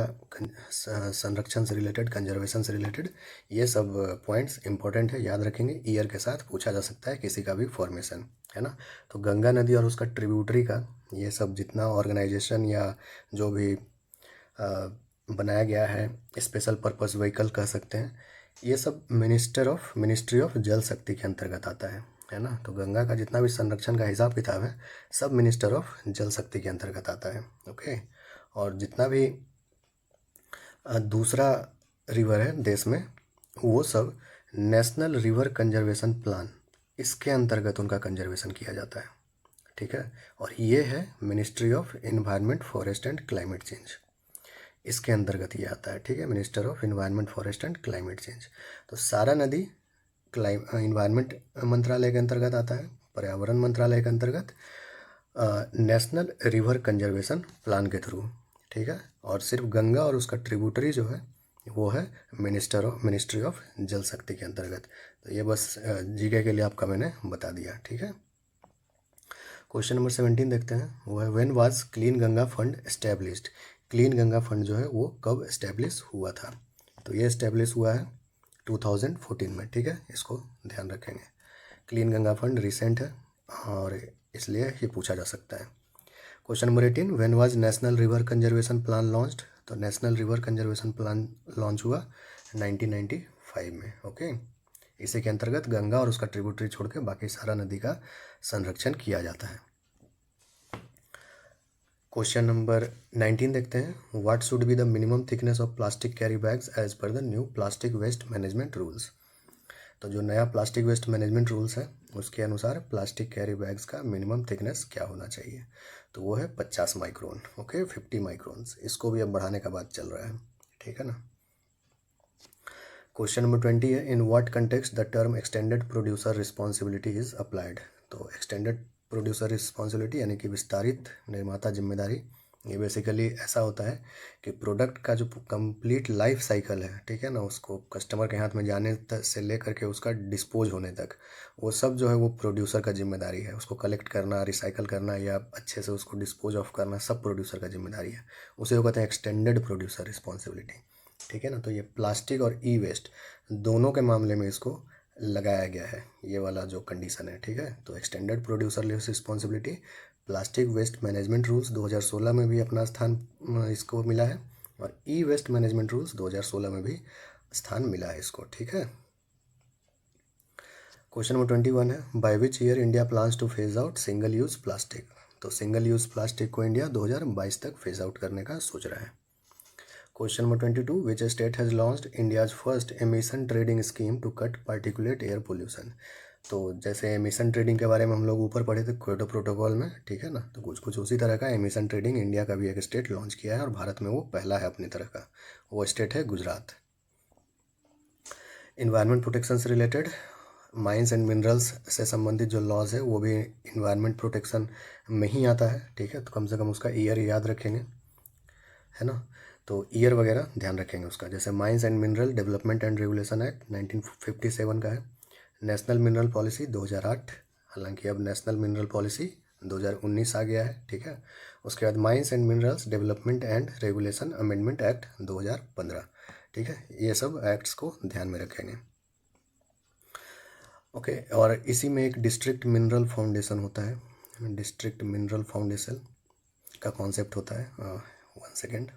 संरक्षण से रिलेटेड, कंजर्वेशन से रिलेटेड ये सब पॉइंट्स इंपॉर्टेंट है, याद रखेंगे। ईयर के साथ पूछा जा सकता है किसी का भी फॉर्मेशन, है ना। तो गंगा नदी और उसका ट्रिब्यूटरी का ये सब जितना ऑर्गेनाइजेशन या जो भी बनाया गया है, स्पेशल पर्पस व्हीकल कह सकते हैं, ये सब मिनिस्ट्री ऑफ जल शक्ति के अंतर्गत आता है ना। तो गंगा का जितना भी संरक्षण का हिसाब किताब है सब मिनिस्टर ऑफ जल शक्ति के अंतर्गत आता है। ओके। और जितना भी दूसरा रिवर है देश में, वो सब नेशनल रिवर कंजर्वेशन प्लान, इसके अंतर्गत उनका कंजर्वेशन किया जाता है, ठीक है। और ये है ministry of environment, forest and climate change, इसके अंतर्गत ये आता है, ठीक है। Minister of environment, forest and climate change. तो सारा नदी इन्वायरमेंट मंत्रालय के अंतर्गत आता है, पर्यावरण मंत्रालय के अंतर्गत, नेशनल रिवर कंजर्वेशन प्लान के थ्रू, ठीक है। और सिर्फ गंगा और उसका ट्रिब्यूटरी जो है वो है मिनिस्ट्री ऑफ जल शक्ति के अंतर्गत। तो ये बस जीके के लिए आपका मैंने बता दिया, ठीक है। क्वेश्चन नंबर 17 देखते हैं, वो है when was clean Ganga fund established. Clean Ganga fund जो है वो कब एस्टेब्लिश हुआ था? तो ये एस्टेब्लिश हुआ है 2014 में, ठीक है। इसको ध्यान रखेंगे। क्लीन गंगा फंड रिसेंट है और इसलिए ये पूछा जा सकता है। Question number 18, when was National River Conservation Plan launched. तो National River Conservation Plan launch हुआ 1995 में, ओके। इसी के अंतर्गत गंगा और उसका ट्रिब्यूटरी छोड़ के बाकी सारा नदी का संरक्षण किया जाता है। क्वेश्चन नंबर 19 देखते हैं, what should be the minimum thickness of plastic carry bags as per the new plastic waste management rules. तो जो नया प्लास्टिक वेस्ट मैनेजमेंट रूल्स है उसके अनुसार प्लास्टिक कैरी बैग्स का मिनिमम थिकनेस क्या होना चाहिए? तो वो है 50 माइक्रोन, ओके, 50 माइक्रोन्स। इसको भी अब बढ़ाने का बात चल रहा है, ठीक है ना। क्वेश्चन नंबर 20 है, in what context the term extended producer responsibility is applied. तो एक्सटेंडेड प्रोड्यूसर रिस्पॉन्सिबिलिटी यानी कि विस्तारित निर्माता जिम्मेदारी, ये बेसिकली ऐसा होता है कि प्रोडक्ट का जो कंप्लीट लाइफ साइकिल है, ठीक है ना, उसको कस्टमर के हाथ में जाने से लेकर के उसका डिस्पोज होने तक, वो सब जो है वो प्रोड्यूसर का जिम्मेदारी है। उसको कलेक्ट करना, रिसाइकल करना या अच्छे से उसको डिस्पोज ऑफ करना सब प्रोड्यूसर का जिम्मेदारी है। उसे वो कहते हैं एक्सटेंडेड प्रोड्यूसर रिस्पॉन्सिबिलिटी, ठीक है ना। तो ये प्लास्टिक और ई वेस्ट दोनों के मामले में इसको लगाया गया है, ये वाला जो कंडीशन है, ठीक है। तो extended producer responsibility, plastic waste management rules 2016 में भी अपना स्थान इसको मिला है, और ई वेस्ट मैनेजमेंट रूल्स 2016 में भी स्थान मिला है इसको, ठीक है। क्वेश्चन नंबर 21 है, by which year India plans to phase out single use plastic. तो सिंगल यूज़ प्लास्टिक को इंडिया 2022 तक फेज आउट करने का सोच रहा है। Question number 22, which state has launched India's first emission trading scheme to cut particulate air pollution. तो जैसे एमिशन ट्रेडिंग के बारे में हम लोग ऊपर पढ़े थे क्योटो प्रोटोकॉल में, ठीक है ना, तो कुछ कुछ उसी तरह का एमिशन ट्रेडिंग इंडिया का भी एक स्टेट लॉन्च किया है और भारत में वो पहला है अपनी तरह का। वो स्टेट है गुजरात। इन्वायरमेंट प्रोटेक्शन से रिलेटेड माइंस एंड मिनरल्स से संबंधित जो लॉज है वो भी इन्वायरमेंट प्रोटेक्शन में ही आता है, ठीक है। तो कम से कम उसका ईयर याद रखेंगे, है ना। तो ईयर वगैरह ध्यान रखेंगे उसका। जैसे mines and mineral development and regulation act 1957 का है। नेशनल मिनरल पॉलिसी 2008, हालांकि अब नेशनल मिनरल पॉलिसी 2019 आ गया है, ठीक है। उसके बाद mines and minerals development and regulation amendment act 2015, ठीक है। ये सब एक्ट्स को ध्यान में रखेंगे, ओके। और इसी में एक डिस्ट्रिक्ट मिनरल फाउंडेशन होता है। डिस्ट्रिक्ट मिनरल फाउंडेशन का कॉन्सेप्ट होता है, 1 सेकेंड।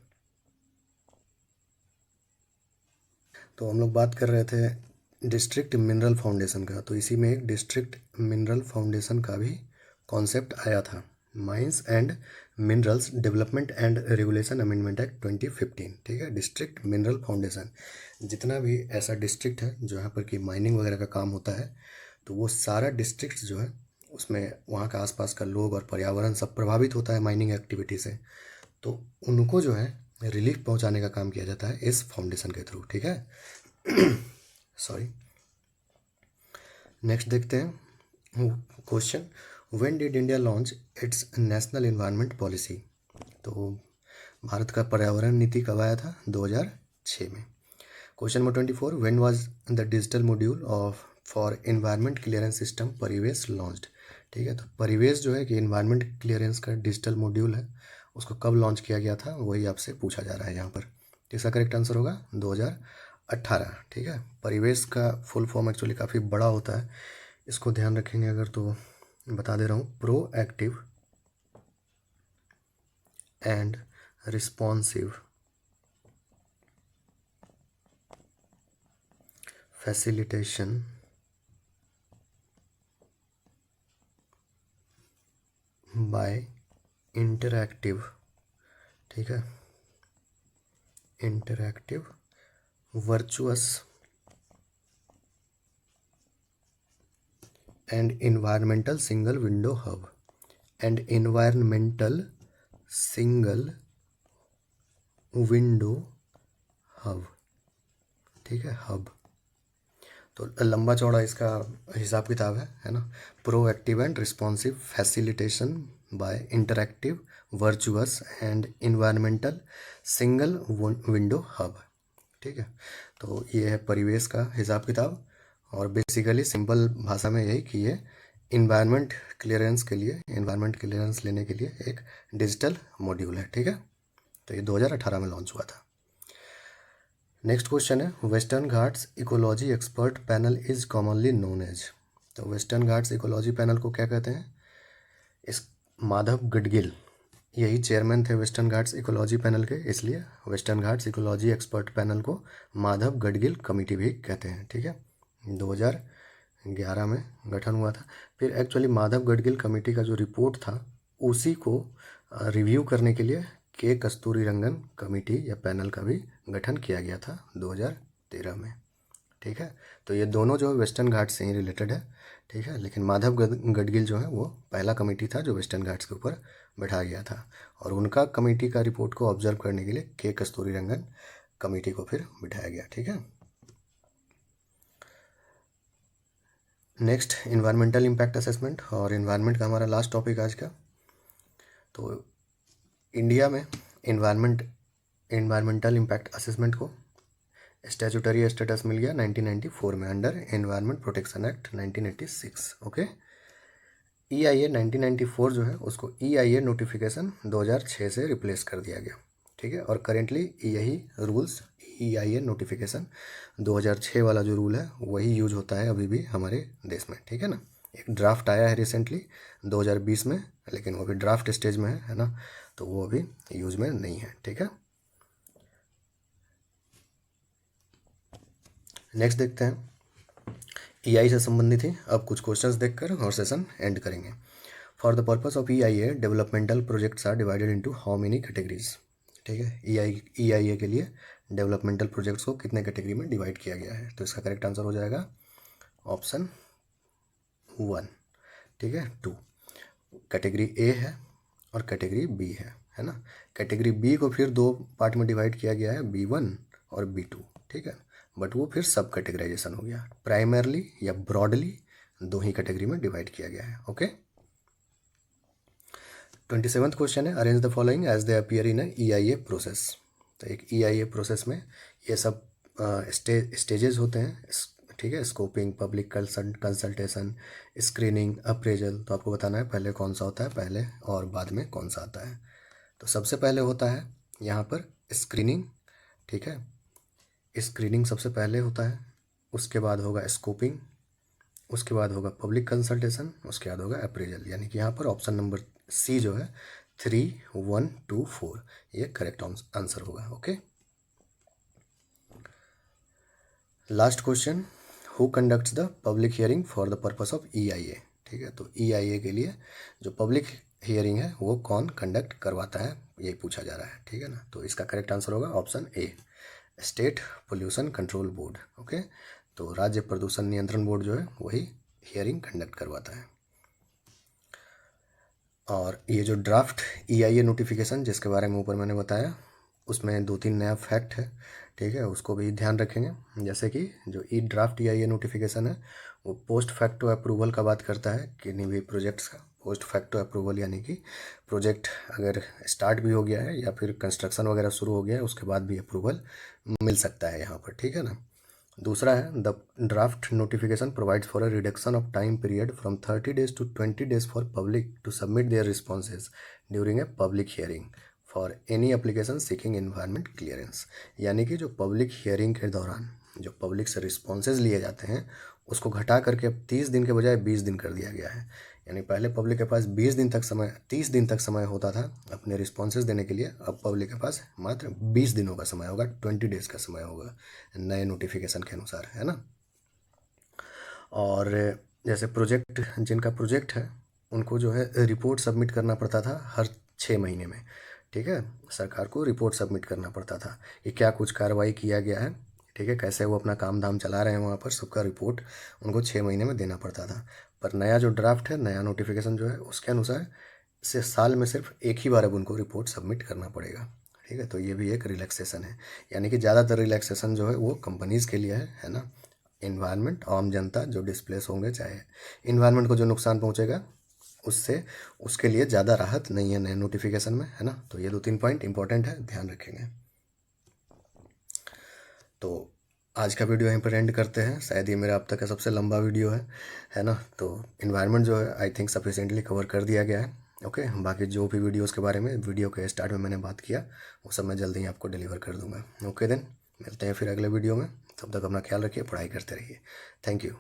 तो हम लोग बात कर रहे थे डिस्ट्रिक्ट मिनरल फाउंडेशन का, तो इसी में एक डिस्ट्रिक्ट मिनरल फाउंडेशन का भी कॉन्सेप्ट आया था। Mines and minerals development and regulation amendment act 2015, ठीक है। डिस्ट्रिक्ट मिनरल फाउंडेशन, जितना भी ऐसा डिस्ट्रिक्ट है जो यहाँ पर कि माइनिंग वगैरह का काम होता है, तो वो सारा डिस्ट्रिक्ट जो है उसमें वहाँ का आसपास का लोग और पर्यावरण सब प्रभावित होता है माइनिंग एक्टिविटी से, तो उनको जो है रिलीफ पहुँचाने का काम किया जाता है इस फाउंडेशन के थ्रू, ठीक है। सॉरी। नेक्स्ट देखते हैं question, when did India launch its national environment policy. तो भारत का पर्यावरण नीति कब आया था? 2006 में। Question number 24, when was the digital module of for environment clearance system परिवेश लॉन्च्ड। ठीक है, तो परिवेश जो है कि एनवायरनमेंट क्लियरेंस का डिजिटल मॉड्यूल है, उसको कब लॉन्च किया गया था, वही आपसे पूछा जा रहा है यहाँ पर। तो इसका करेक्ट आंसर होगा 2018। ठीक है, परिवेश का फुल फॉर्म एक्चुअली काफ़ी बड़ा होता है, इसको ध्यान रखेंगे अगर तो बता दे रहा हूँ। Proactive and responsive facilitation by interactive, ठीक है, interactive virtuous and environmental single window hub, and environmental single window hub, ठीक है, हब। तो लंबा चौड़ा इसका हिसाब किताब है ना। Proactive and responsive facilitation by interactive virtuous and environmental single window hub, ठीक है। तो ये है परिवेश का हिसाब किताब, और बेसिकली सिंपल भाषा में यही कि ये इन्वायरमेंट क्लियरेंस लेने के लिए एक डिजिटल मॉड्यूल है, ठीक है। तो ये 2018 में लॉन्च हुआ था। नेक्स्ट क्वेश्चन है, Western Ghats ecology expert panel is commonly known as. तो वेस्टर्न घाट्स इकोलॉजी पैनल को क्या कहते हैं? इस माधव गडगिल यही चेयरमैन थे वेस्टर्न घाट्स इकोलॉजी पैनल के, इसलिए western Ghats ecology expert panel को माधव गडगिल कमेटी भी कहते हैं, ठीक है। 2011 में गठन हुआ था। फिर एक्चुअली माधव गडगिल कमेटी का जो रिपोर्ट था उसी को रिव्यू करने के लिए के कस्तूरीरंगन कमेटी या पैनल का भी गठन किया गया था 2013 में, ठीक है। तो ये दोनों जो है वेस्टर्न घाट से ही रिलेटेड है, ठीक है। लेकिन माधव गडगिल जो है वो पहला कमेटी था जो वेस्टर्न घाट्स के ऊपर बैठाया गया था, और उनका कमेटी का रिपोर्ट को ऑब्जर्व करने के लिए के कस्तूरीरंगन कमेटी को फिर बिठाया गया, ठीक है। नेक्स्ट इन्वायरमेंटल इम्पैक्ट असेसमेंट, और इन्वायरमेंट का हमारा लास्ट टॉपिक आज का। तो इंडिया में इन्वायरमेंटल इम्पैक्ट असेसमेंट को स्टैट्यूटरी स्टेटस मिल गया 1994 में under environment protection act 1986, okay. EIA 1994 जो है उसको EIA नोटिफिकेशन 2006 से रिप्लेस कर दिया गया, ठीक है। और करेंटली यही रूल्स EIA नोटिफिकेशन 2006 वाला जो रूल है वही यूज होता है अभी भी हमारे देश में, ठीक है ना। एक ड्राफ्ट आया है रिसेंटली 2020 में, लेकिन वो भी ड्राफ्ट स्टेज में है ना, तो वो अभी यूज में नहीं है, ठीक है। नेक्स्ट देखते हैं, EI से संबंधित ही अब कुछ क्वेश्चंस देखकर और सेशन एंड करेंगे। For the purpose of EIA developmental projects are divided into how many categories, ठीक है। EIA के लिए डेवलपमेंटल प्रोजेक्ट्स को कितने कैटेगरी में डिवाइड किया गया है? तो इसका करेक्ट आंसर हो जाएगा ऑप्शन 1, ठीक है। 2 कैटेगरी A है और कैटेगरी B है ना। कैटेगरी B को फिर 2 पार्ट में डिवाइड किया गया है, B1 और B2, ठीक है। बट वो फिर सब कैटेगराइजेशन हो गया, प्राइमरली या ब्रॉडली 2 ही कैटेगरी में डिवाइड किया गया है, ओके। 27th क्वेश्चन है, arrange the following as they appear in EIA process. तो एक EIA प्रोसेस में ये सब स्टेजेस होते हैं, ठीक है। Scoping, public consultation, screening, appraisal. तो आपको बताना है पहले कौन सा होता है पहले और बाद में कौन सा आता है। तो सबसे पहले होता है यहाँ पर स्क्रीनिंग, ठीक है। स्क्रीनिंग सबसे पहले होता है, उसके बाद होगा स्कोपिंग, उसके बाद होगा पब्लिक कंसल्टेशन, उसके बाद होगा अप्रेजल। यानी कि यहाँ पर ऑप्शन नंबर C जो है 3, 1, 2, 4 ये करेक्ट आंसर होगा, okay. Last question, who conducts the public hearing for the purpose of EIA, ठीक है। तो EIA के लिए जो पब्लिक हियरिंग है वो कौन कंडक्ट करवाता है, ये पूछा जा रहा है, ठीक है ना। तो इसका करेक्ट आंसर होगा option A, state pollution control board, okay. तो राज्य प्रदूषण नियंत्रण बोर्ड जो है वही हियरिंग कंडक्ट करवाता है। और ये जो ड्राफ्ट EIA नोटिफिकेशन जिसके बारे में ऊपर मैंने बताया उसमें 2-3 नया फैक्ट है, ठीक है, उसको भी ध्यान रखेंगे। जैसे कि जो ड्राफ्ट EIA नोटिफिकेशन है वो पोस्ट फैक्टो अप्रूवल का बात करता है किन्हीं भी प्रोजेक्ट्स का। पोस्ट फैक्टो अप्रूवल यानी कि प्रोजेक्ट अगर स्टार्ट भी हो गया है या फिर कंस्ट्रक्शन वगैरह शुरू हो गया है उसके बाद भी अप्रूवल मिल सकता है यहाँ पर, ठीक है ना। दूसरा है the draft notification provides for a reduction of time period from 30 days to 20 days for public to submit their responses during a public hearing for any application seeking environment clearance. यानी कि जो पब्लिक हियरिंग के दौरान जो public से responses लिए जाते हैं उसको घटा करके अब 30 दिन के बजाय 20 दिन कर दिया गया है। यानी पहले पब्लिक के पास 30 दिन तक समय होता था अपने रिस्पॉन्सेज देने के लिए, अब पब्लिक के पास मात्र 20 दिनों का समय होगा, 20 days का समय होगा नए नोटिफिकेशन के अनुसार, है ना। और जैसे प्रोजेक्ट, जिनका प्रोजेक्ट है उनको जो है रिपोर्ट सबमिट करना पड़ता था हर 6 महीने में। ठीक है, सरकार को रिपोर्ट सबमिट करना पड़ता था कि क्या कुछ कार्रवाई किया गया है, ठीक है, कैसे वो अपना काम धाम चला रहे हैं वहाँ पर, सबका रिपोर्ट उनको 6 महीने में देना पड़ता था। पर नया जो ड्राफ्ट है, नया नोटिफिकेशन जो है उसके अनुसार से साल में सिर्फ एक ही बार अब उनको रिपोर्ट सबमिट करना पड़ेगा। ठीक है, तो ये भी एक रिलैक्सेशन है। यानी कि ज़्यादातर रिलैक्सेशन जो है वो कंपनीज़ के लिए है ना। इन्वायरमेंट, आम जनता जो डिस्प्लेस होंगे, चाहे इन्वायरमेंट को जो नुकसान पहुंचेगा उससे, उसके लिए ज़्यादा राहत नहीं है नए नोटिफिकेशन में, है ना। तो ये 2-3 पॉइंट इंपॉर्टेंट है, ध्यान रखेंगे। तो आज का वीडियो यहीं पर एंड करते हैं। शायद ये मेरा अब तक का सबसे लंबा वीडियो है ना। तो इन्वायरमेंट जो है आई थिंक सफिशिएंटली कवर कर दिया गया है। ओके, बाकी जो भी वीडियोस के बारे में वीडियो के स्टार्ट में मैंने बात किया वो सब मैं जल्दी ही आपको डिलीवर कर दूंगा। ओके देन, मिलते हैं फिर अगले वीडियो में। तब तक अपना ख्याल रखिए, पढ़ाई करते रहिए। Thank you.